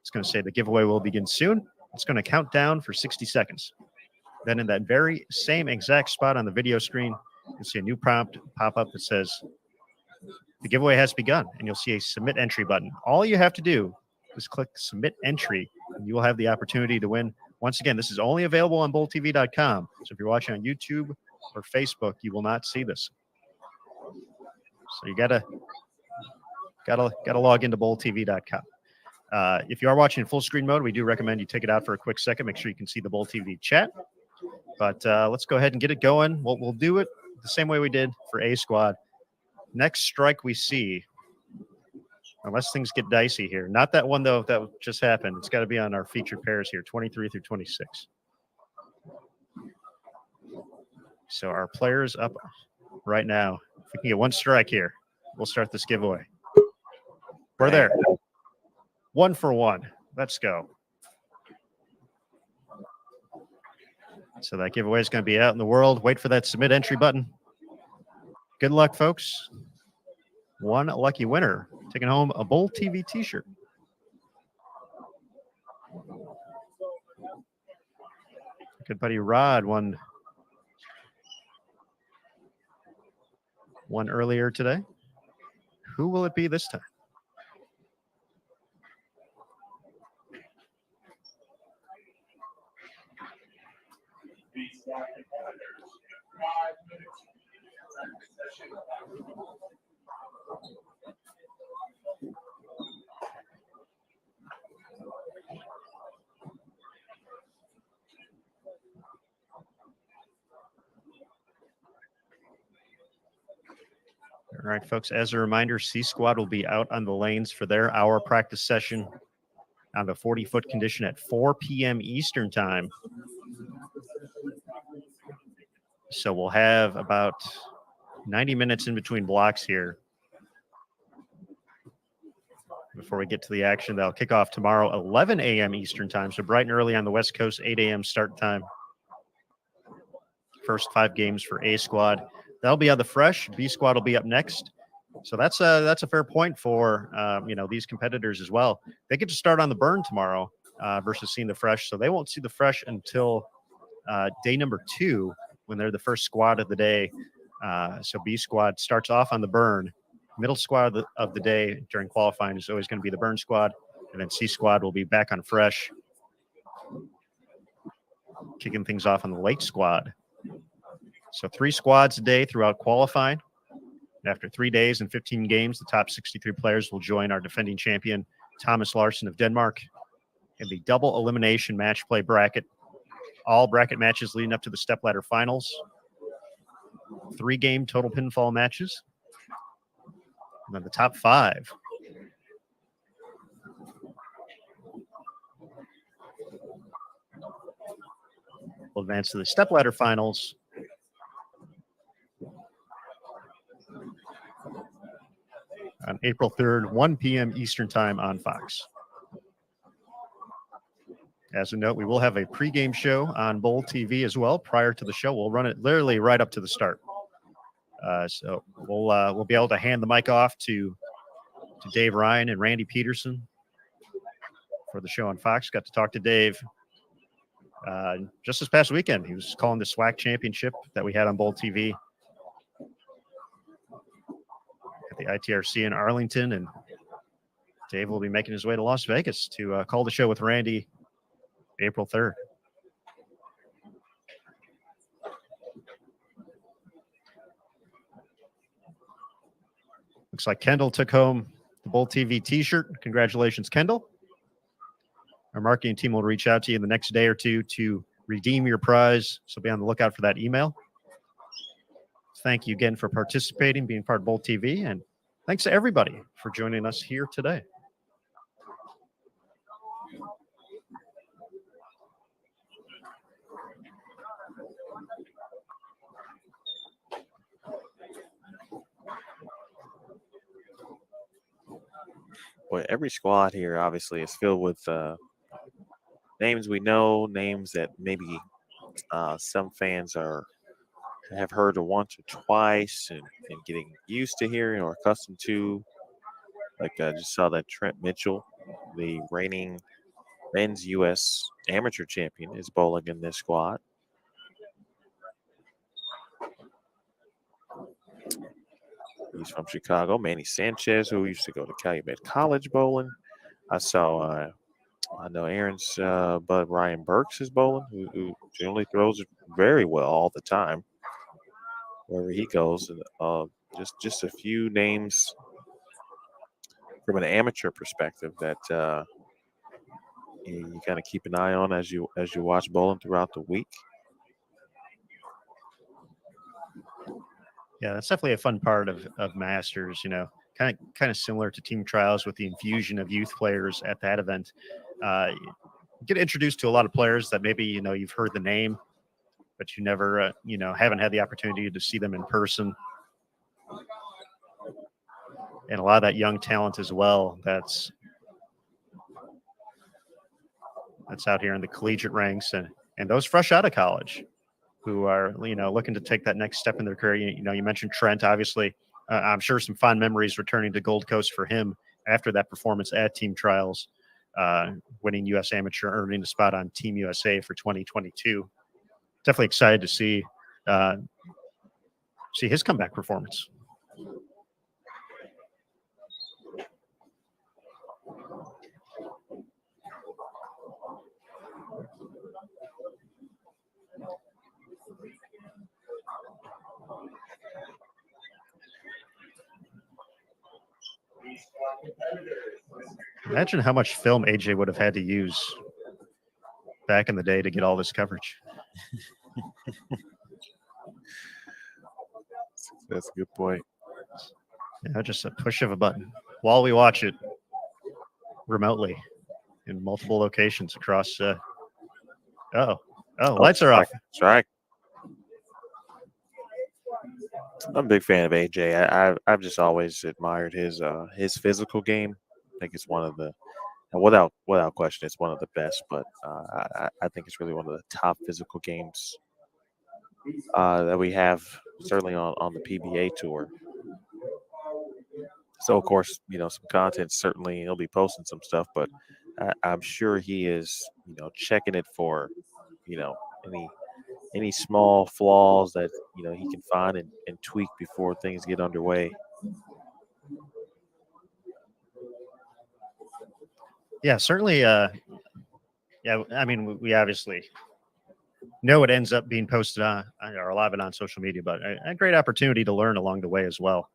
A: It's going to say the giveaway will begin soon. It's going to count down for 60 seconds. Then in that very same exact spot on the video screen, you'll see a new prompt pop up that says the giveaway has begun, and you'll see a submit entry button. All you have to do is click submit entry, and you will have the opportunity to win. Once again, this is only available on bowltv.com. So if you're watching on YouTube or Facebook, you will not see this. So you gotta log into bowltv.com. If you are watching in full screen mode, we do recommend you take it out for a quick second. Make sure you can see the Bowl TV chat. But let's go ahead and get it going. We'll do it the same way we did for A Squad. Next strike we see, unless things get dicey here. Not that one, though, that just happened. It's got to be on our featured pairs here, 23 through 26. So our players up right now. If we can get one strike here, we'll start this giveaway. We're there. 1 for 1. Let's go. So that giveaway is going to be out in the world. Wait for that submit entry button. Good luck, folks. One lucky winner taking home a Bowl TV t-shirt. Good buddy Rod won one earlier today. Who will it be this time? All right, folks, as a reminder, C Squad will be out on the lanes for their hour practice session on the 40-foot condition at 4 p.m. Eastern time. So we'll have about 90 minutes in between blocks here before we get to the action. That'll kick off tomorrow, 11 a.m. Eastern time. So bright and early on the West Coast, 8 a.m. start time. First 5 games for A Squad. That'll be on the fresh. B Squad will be up next. So that's a fair point for these competitors as well. They get to start on the burn tomorrow versus seeing the fresh. So they won't see the fresh until day number 2 when they're the first squad of the day. So B Squad starts off on the burn. Middle squad of the day during qualifying is always going to be the burn squad. And then C Squad will be back on fresh, kicking things off on the late squad. So 3 squads a day throughout qualifying. After 3 days and 15 games, the top 63 players will join our defending champion, Thomas Larson of Denmark, in the double elimination match play bracket. All bracket matches leading up to the stepladder finals. 3-game total pinfall matches. And then the top 5 will advance to the stepladder finals. On April 3rd, 1 p.m. Eastern time on Fox. As a note, we will have a pregame show on Bowl TV as well prior to the show. We'll run it literally right up to the start. So we'll be able to hand the mic off to Dave Ryan and Randy Peterson for the show on Fox. Got to talk to Dave just this past weekend. He was calling the SWAC championship that we had on Bowl TV at the ITRC in Arlington, and Dave will be making his way to Las Vegas to call the show with Randy April 3rd. Looks like Kendall took home the Bowl TV t-shirt. Congratulations, Kendall. Our marketing team will reach out to you in the next day or two to redeem your prize, so be on the lookout for that email. Thank you again for participating, being part of Bowl TV, and thanks to everybody for joining us here today.
B: Boy, every squad here obviously is filled with names we know, names that maybe some fans have heard once or twice and getting used to hearing or accustomed to. Like I just saw that Trent Mitchell, the reigning men's U.S. amateur champion, is bowling in this squad. He's from Chicago. Manny Sanchez, who used to go to Calumet College bowling. I know Aaron's bud Ryan Burks is bowling, who generally throws it very well all the time wherever he goes. And just a few names from an amateur perspective that you kind of keep an eye on as you watch bowling throughout the week.
A: Yeah, that's definitely a fun part of Masters, kind of similar to team trials with the infusion of youth players at that event. You get introduced to a lot of players that maybe, you've heard the name, but you never, haven't had the opportunity to see them in person. And a lot of that young talent as well that's out here in the collegiate ranks and those fresh out of college who are, looking to take that next step in their career. You mentioned Trent, obviously. I'm sure some fond memories returning to Gold Coast for him after that performance at team trials, winning U.S. Amateur, earning a spot on Team USA for 2022. Definitely excited to see his comeback performance. Imagine how much film AJ would have had to use back in the day to get all this coverage.
B: That's a good point.
A: Just a push of a button while we watch it remotely in multiple locations across. Lights are off.
B: Strike. I'm a big fan of AJ. I've just always admired his physical game. I think it's one of the without question, it's one of the best. But I think it's really one of the top physical games that we have, certainly on the PBA tour. So of course, some content, certainly he'll be posting some stuff, but I'm sure he is, checking it for, any small flaws that he can find and tweak before things get underway.
A: Yeah, certainly. I mean, we obviously know it ends up being posted on or live and on social media, but a great opportunity to learn along the way as well.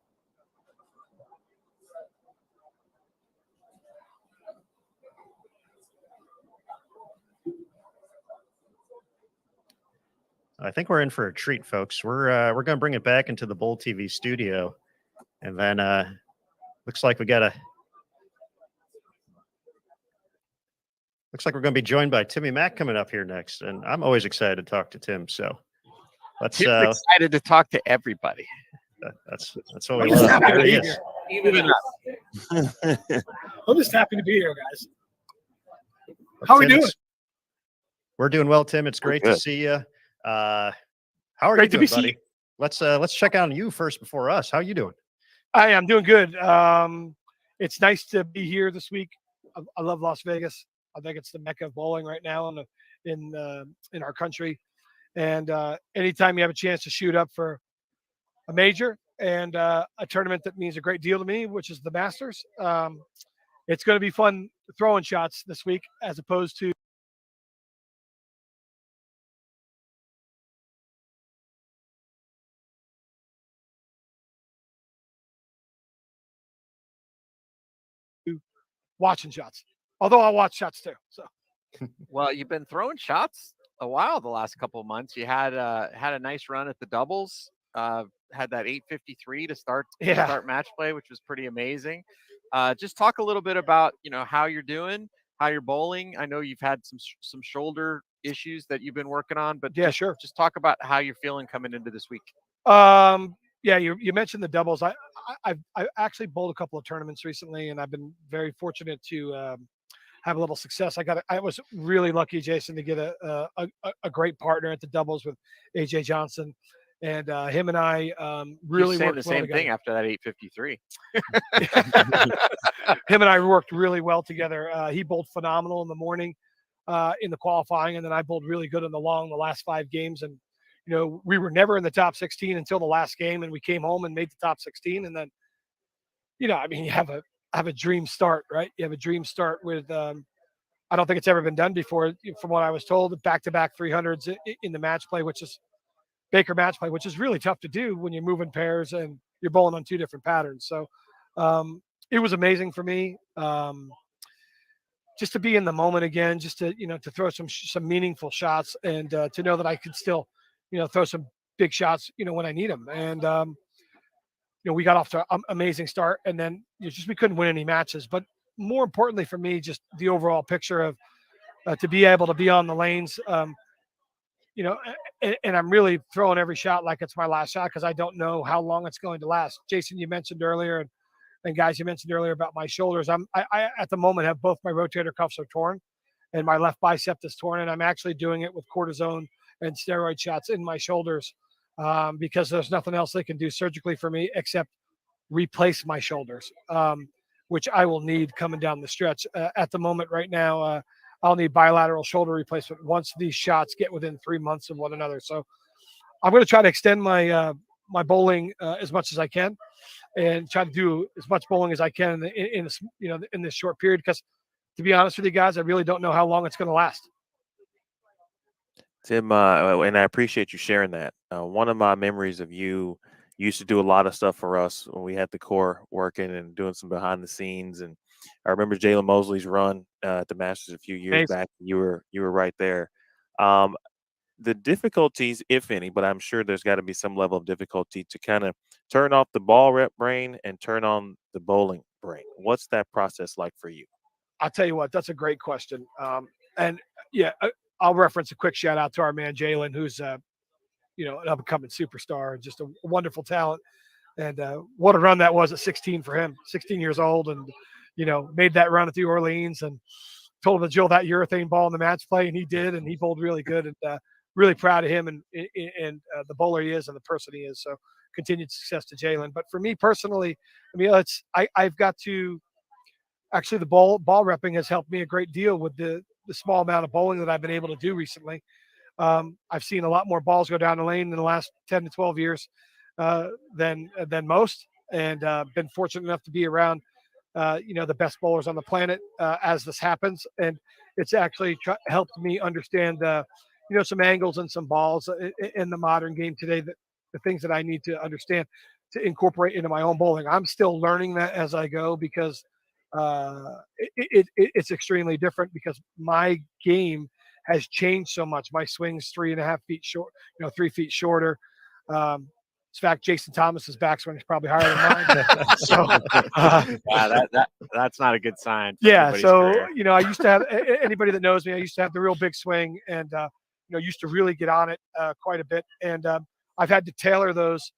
A: I think we're in for a treat, folks. We're going to bring it back into the Bowl TV studio, and then looks like we're going to be joined by Timmy Mack coming up here next, and I'm always excited to talk to Tim. So let's
C: excited to talk to everybody.
A: That's what we love. There he is.
C: Even
D: us. I'm just happy to be here, guys. How are we doing?
A: We're doing well, Tim. It's great to see you. How are you doing, buddy? Let's check on you first before us. How are you doing?
D: I'm doing good. It's nice to be here this week. I love Las Vegas. I think it's the mecca of bowling right now in our country. And anytime you have a chance to shoot up for a major and a tournament that means a great deal to me, which is the Masters, it's going to be fun throwing shots this week as opposed to watching shots. Although I'll watch shots too. So,
C: well, you've been throwing shots a while the last couple of months. You had a nice run at the doubles. Had that 853 to start match play, which was pretty amazing. Just talk a little bit about how you're doing, how you're bowling. I know you've had some shoulder issues that you've been working on, but
D: sure.
C: Just talk about how you're feeling coming into this week.
D: Yeah, you mentioned the doubles. I actually bowled a couple of tournaments recently, and I've been very fortunate to have a little success. I was really lucky, Jason, to get a great partner at the doubles with AJ Johnson, and him and I really worked
C: the same thing after that 853.
D: Him and I worked really well together. He bowled phenomenal in the morning in the qualifying, and then I bowled really good in the last 5 games. And we were never in the top 16 until the last game, and we came home and made the top 16. And then, you have a dream start, right? You have a dream start with, I don't think it's ever been done before, from what I was told, back-to-back 300s in the match play, which is Baker match play, which is really tough to do when you're moving pairs and you're bowling on 2 different patterns. So it was amazing for me. Just to be in the moment again, just to, to throw some meaningful shots and to know that I could still, throw some big shots, when I need them. And, we got off to an amazing start, and then we couldn't win any matches. But more importantly for me, just the overall picture of to be able to be on the lanes, and I'm really throwing every shot like it's my last shot because I don't know how long it's going to last. Jason, you mentioned earlier, and guys, you mentioned earlier about my shoulders. I at the moment have both my rotator cuffs are torn, and my left bicep is torn, and I'm actually doing it with cortisone and steroid shots in my shoulders because there's nothing else they can do surgically for me except replace my shoulders, which I will need coming down the stretch. At the moment right now, I'll need bilateral shoulder replacement once these shots get within 3 months of one another. So I'm going to try to extend my my bowling as much as I can and try to do as much bowling as I can in this, in this short period, because to be honest with you guys, I really don't know how long it's going to last.
B: Tim, and I appreciate you sharing that. One of my memories of you used to do a lot of stuff for us when we had the core working and doing some behind the scenes. And I remember Jalen Mosley's run at the Masters a few years back. You were right there. the difficulties, if any, but I'm sure there's got to be some level of difficulty to kind of turn off the ball rep brain and turn on the bowling brain. What's that process like for you?
D: I'll tell you what, that's a great question. And yeah, I'll reference a quick shout out to our man Jalen, who's an up and coming superstar, just a wonderful talent. And what a run that was at 16 for him, 16 years old, and made that run at the Orleans and told him to drill that urethane ball in the match play, and he did, and he bowled really good. And really proud of him and the bowler he is and the person he is. So continued success to Jalen. But for me personally, I mean, I've got to actually the ball repping has helped me a great deal with the small amount of bowling that I've been able to do recently. I've seen a lot more balls go down the lane in the last 10 to 12 years than most, and been fortunate enough to be around the best bowlers on the planet as this happens, and it's actually helped me understand some angles and some balls in the modern game today, that the things that I need to understand to incorporate into my own bowling. I'm still learning that as I go, because it's extremely different, because my game has changed so much. My swing's 3.5 feet short, 3 feet shorter. In fact, Jason Thomas's backswing is probably higher than mine. So
C: that's not a good sign.
D: Yeah. So career. I used to have, anybody that knows me, I used to have the real big swing, and used to really get on it quite a bit. And I've had to tailor those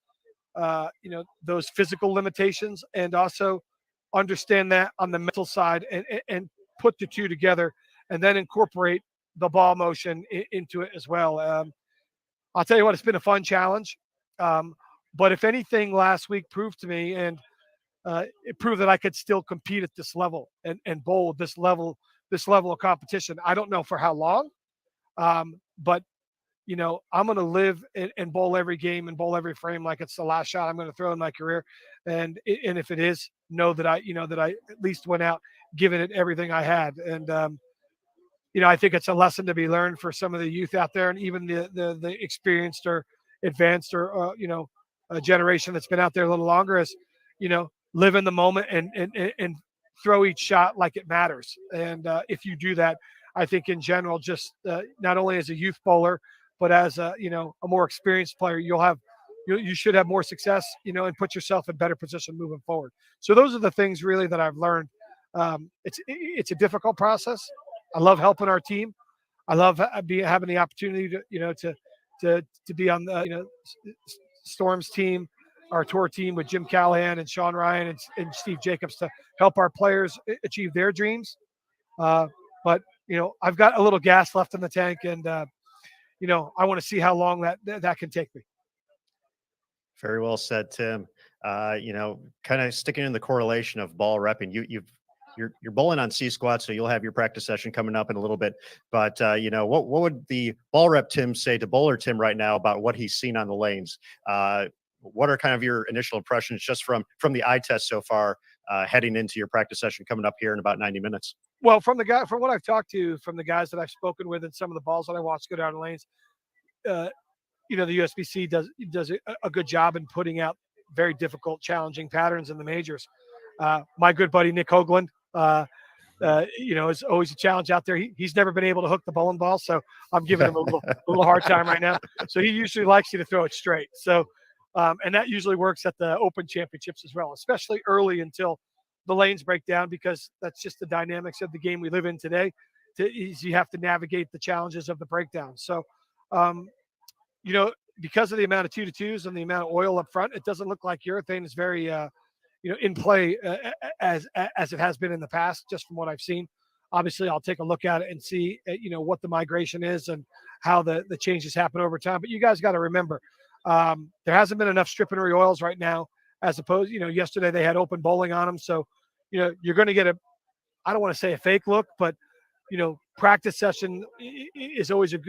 D: physical limitations, and also understand that on the mental side, and put the two together, and then incorporate the ball motion into it as well. I'll tell you what, it's been a fun challenge. But if anything, last week proved to me, and it proved that I could still compete at this level and bowl at this level of competition. I don't know for how long, but I'm going to live and bowl every game and bowl every frame like it's the last shot I'm going to throw in my career. And if it is, know that I at least went out giving it everything I had. And I think it's a lesson to be learned for some of the youth out there, and even the experienced or advanced or a generation that's been out there a little longer, is live in the moment and throw each shot like it matters. And if you do that, I think in general, just not only as a youth bowler, but as a more experienced player, you should have more success, and put yourself in better position moving forward. So those are the things really that I've learned. It's a difficult process. I love helping our team. I love having the opportunity to be on the Storm's team, our tour team with Jim Callahan and Sean Ryan and Steve Jacobs, to help our players achieve their dreams. But I've got a little gas left in the tank, and I want to see how long that can take me.
A: Very well said, Tim. Kind of sticking in the correlation of ball repping, you're bowling on C squad, so you'll have your practice session coming up in a little bit. But what would the ball rep Tim say to bowler Tim right now about what he's seen on the lanes? What are kind of your initial impressions just from the eye test so far, heading into your practice session coming up here in about 90 minutes?
D: Well, from what I've talked to, from the guys that I've spoken with, and some of the balls that I watched go down the lanes, the USBC does a good job in putting out very difficult, challenging patterns in the majors. My good buddy Nick Hoagland, is always a challenge out there. He's never been able to hook the bowling ball, so I'm giving him a little hard time right now. So he usually likes you to throw it straight. So, and that usually works at the Open Championships as well, especially early until the lanes break down, because that's just the dynamics of the game we live in today. You have to navigate the challenges of the breakdown. So, because of the amount of 2-2s and the amount of oil up front, it doesn't look like urethane is very, in play as it has been in the past, just from what I've seen. Obviously, I'll take a look at it and see, what the migration is and how the changes happen over time. But you guys got to remember, there hasn't been enough strip-and oils right now, as opposed, yesterday they had open bowling on them. So, you're going to get I don't want to say a fake look, but, practice session is always a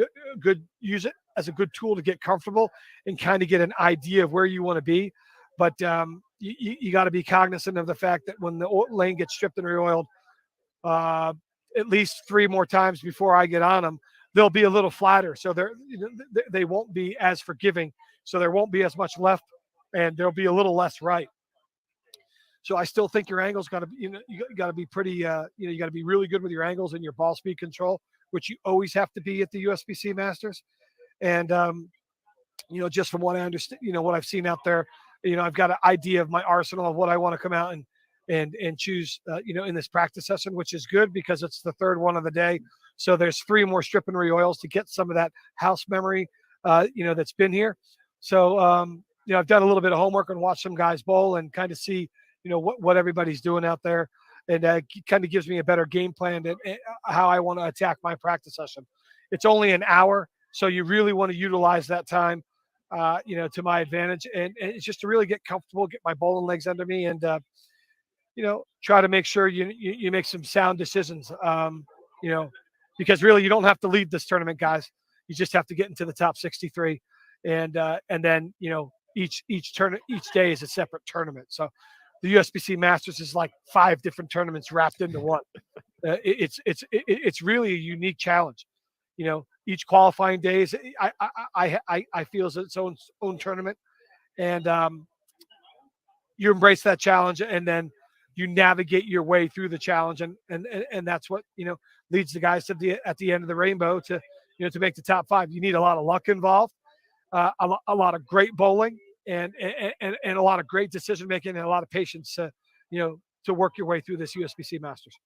D: good use it as a good tool to get comfortable and kind of get an idea of where you want to be. But you got to be cognizant of the fact that when the lane gets stripped and reoiled, at least 3 more times before I get on them, they'll be a little flatter. So they won't be as forgiving. So there won't be as much left, and there'll be a little less right. So I still think your angles got to be, you got to be pretty, you got to be really good with your angles and your ball speed control, which you always have to be at the USBC Masters. And, just from what I understand, what I've seen out there, I've got an idea of my arsenal of what I want to come out and choose, in this practice session, which is good because it's the third one of the day. So there's 3 more strip and re-oils to get some of that house memory, that's been here. So, I've done a little bit of homework and watched some guys bowl and kind of see, what everybody's doing out there. And kind of gives me a better game plan to how I want to attack my practice session. It's only an hour, so you really want to utilize that time, to my advantage. And it's just to really get comfortable, get my bowling legs under me, and try to make sure you make some sound decisions. Because really you don't have to lead this tournament, guys. You just have to get into the top 63, and then each day is a separate tournament. So the USBC Masters is like 5 different tournaments wrapped into one. It's really a unique challenge. Each qualifying day is I feel is its own tournament, and you embrace that challenge, and then you navigate your way through the challenge, and that's what leads the guys to at the end of the rainbow to to make the top 5. You need a lot of luck involved, a lot of great bowling, and a lot of great decision making, and a lot of patience to work your way through this USBC Masters.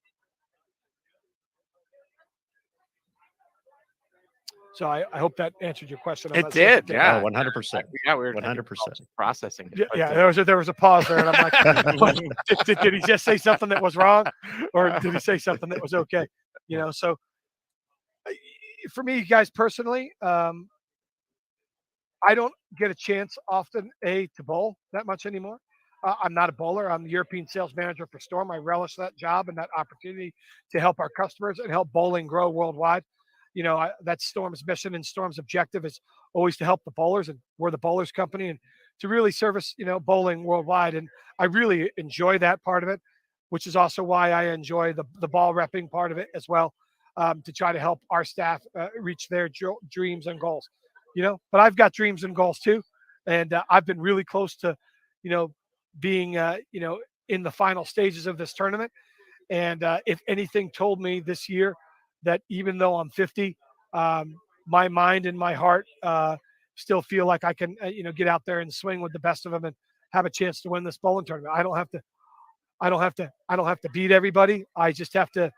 D: So I hope that answered your question.
C: It did, yeah.
A: 100%.
C: Yeah, we were
A: 100%.
C: processing it.
D: Yeah, there was a pause there, and I'm like, did he just say something that was wrong, or did he say something that was okay? So for me, guys, personally, I don't get a chance often to bowl that much anymore. I'm not a bowler. I'm the European sales manager for Storm. I relish that job and that opportunity to help our customers and help bowling grow worldwide. That's Storm's mission, and Storm's objective is always to help the bowlers, and we're the bowlers company, and to really service, bowling worldwide. And I really enjoy that part of it, which is also why I enjoy the ball repping part of it as well, to try to help our staff reach their dreams and goals. But I've got dreams and goals too. And I've been really close to, being, in the final stages of this tournament. And if anything told me this year that even though I'm 50, my mind and my heart still feel like I can, get out there and swing with the best of them and have a chance to win this bowling tournament. I don't have to beat everybody. I just have to,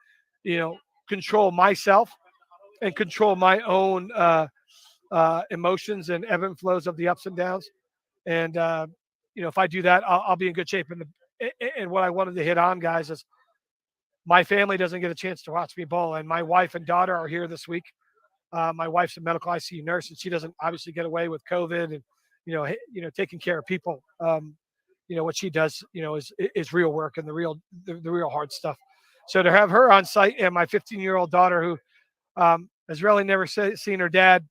D: control myself and control my own emotions and ebb and flows of the ups and downs. And, if I do that, I'll be in good shape. And what I wanted to hit on, guys, is my family doesn't get a chance to watch me bowl, and my wife and daughter are here this week. My wife's a medical ICU nurse, and she doesn't obviously get away with COVID and taking care of people. What she does, is real work and the real hard stuff. So to have her on site, and my 15-year-old daughter, who has really never seen her dad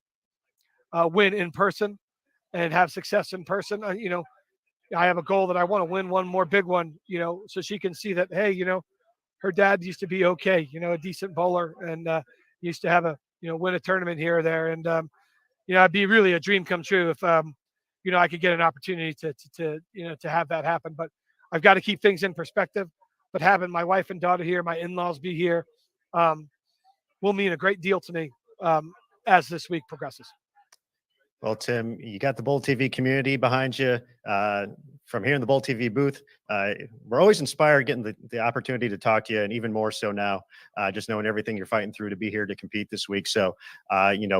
D: win in person and have success in person, I have a goal that I want to win one more big one, so she can see that, hey, her dad used to be okay, a decent bowler, and used to have win a tournament here or there. And, it'd be really a dream come true if, I could get an opportunity to have that happen. But I've got to keep things in perspective. But having my wife and daughter here, my in-laws be here, will mean a great deal to me as this week progresses.
A: Well, Tim, you got the Bowl TV community behind you. From here in the Bowl TV booth, we're always inspired getting the opportunity to talk to you, and even more so now, just knowing everything you're fighting through to be here to compete this week. So,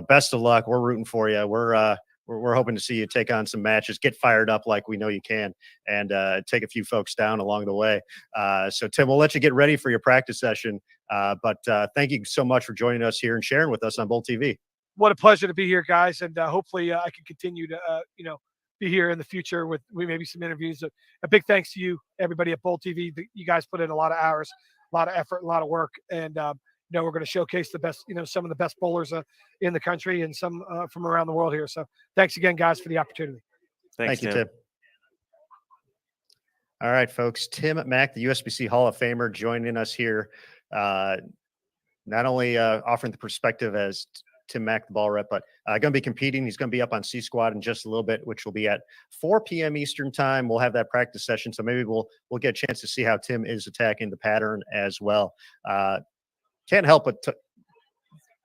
A: best of luck. We're rooting for you. We're hoping to see you take on some matches, get fired up like we know you can, and take a few folks down along the way. So, Tim, we'll let you get ready for your practice session. But thank you so much for joining us here and sharing with us on Bowl TV.
D: What a pleasure to be here, guys. And hopefully I can continue to, be here in the future with maybe some interviews. A big thanks to you, everybody at Bowl TV. You guys put in a lot of hours, a lot of effort, a lot of work. And, we're going to showcase the best, some of the best bowlers in the country, and some from around the world here. So thanks again, guys, for the opportunity.
B: Thanks,
A: Thank you, Tim. All right, folks. Tim Mack, the USBC Hall of Famer, joining us here. Not only offering the perspective as Tim Mack, the ball rep, but going to be competing. He's going to be up on C Squad in just a little bit, which will be at 4 p.m. Eastern time. We'll have that practice session, so maybe we'll get a chance to see how Tim is attacking the pattern as well. Can't help but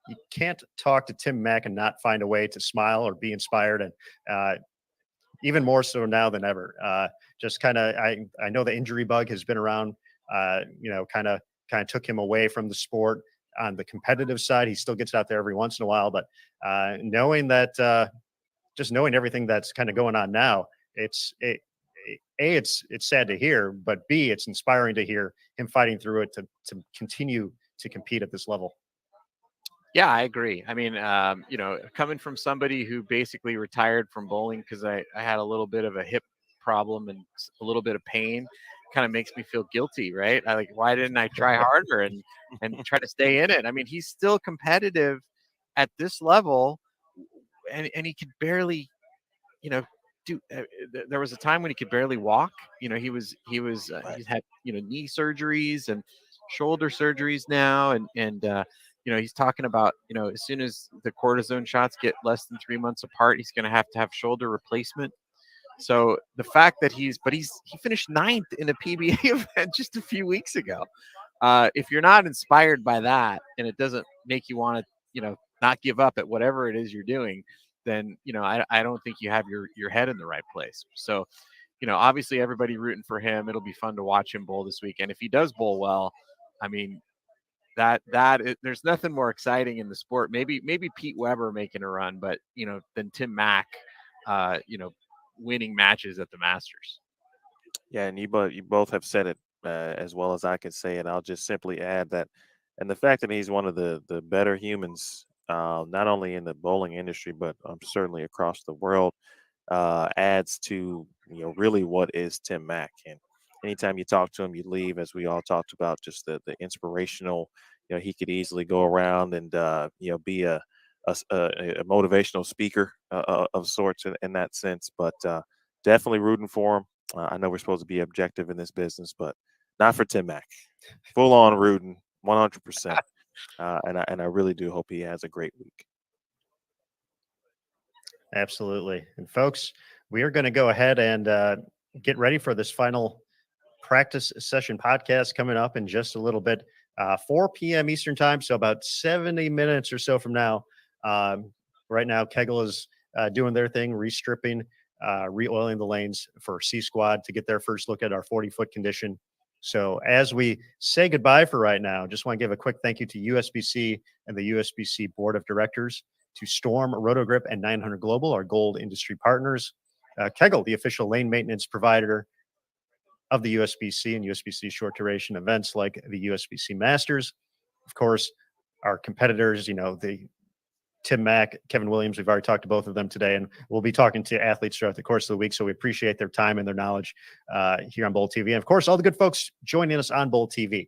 A: you can't talk to Tim Mack and not find a way to smile or be inspired. And even more so now than ever. Just kind of, I know the injury bug has been around, kind of took him away from the sport on the competitive side. He still gets out there every once in a while, but knowing that, just knowing everything that's kind of going on now, it's sad to hear, but B, it's inspiring to hear him fighting through it to continue to compete at this level.
C: Yeah, I agree. I mean, coming from somebody who basically retired from bowling because I had a little bit of a hip problem and a little bit of pain, kind of makes me feel guilty, right? Why didn't I try harder and try to stay in it? I mean, he's still competitive at this level, and he could barely, do. There was a time when he could barely walk. He's had knee surgeries and shoulder surgeries now, and he's talking about, as soon as the cortisone shots get less than 3 months apart, he's going to have shoulder replacement. So the fact that he finished 9th in a PBA event just a few weeks ago. If you're not inspired by that, and it doesn't make you want to, not give up at whatever it is you're doing, then, I don't think you have your head in the right place. So, obviously everybody rooting for him. It'll be fun to watch him bowl this week. And if he does bowl well, I mean, there's nothing more exciting in the sport. Maybe Pete Weber making a run, but than Tim Mack, winning matches at the Masters.
B: Yeah, and you both have said it as well as I can say it. I'll just simply add that, and the fact that he's one of the better humans, not only in the bowling industry but certainly across the world, adds to really what is Tim Mack. And anytime you talk to him, you leave, as we all talked about, just the inspirational. He could easily go around and be a motivational speaker of sorts in that sense. But definitely rooting for him. I know we're supposed to be objective in this business, but not for Tim Mack. Full on rooting, 100%. And I really do hope he has a great week.
A: Absolutely. And folks, we are going to go ahead and get ready for this final practice session podcast coming up in just a little bit, 4 p.m. Eastern time. So about 70 minutes or so from now. Right now, Kegel is doing their thing, restripping, re-oiling the lanes for C Squad to get their first look at our 40-foot condition. So as we say goodbye for right now, just want to give a quick thank you to USBC and the USBC Board of Directors, to Storm, Rotogrip, and 900 Global, our gold industry partners. Kegel, the official lane maintenance provider of the USBC and USBC short duration events like the USBC Masters. Of course, our competitors, the Tim Mack, Kevin Williams, we've already talked to both of them today, and we'll be talking to athletes throughout the course of the week. So we appreciate their time and their knowledge here on Bowl TV. And of course, all the good folks joining us on Bowl TV.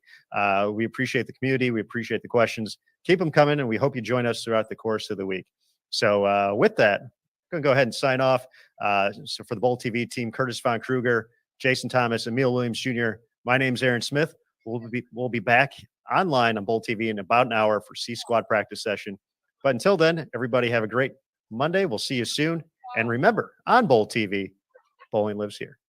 A: We appreciate the community. We appreciate the questions. Keep them coming, and we hope you join us throughout the course of the week. So with that, I'm going to go ahead and sign off. So for the Bowl TV team, Curtis Von Kruger, Jason Thomas, Emil Williams Jr., my name's Aaron Smith. We'll be back online on Bowl TV in about an hour for C Squad practice session. But until then, everybody have a great Monday. We'll see you soon. And remember, on Bowl TV, bowling lives here.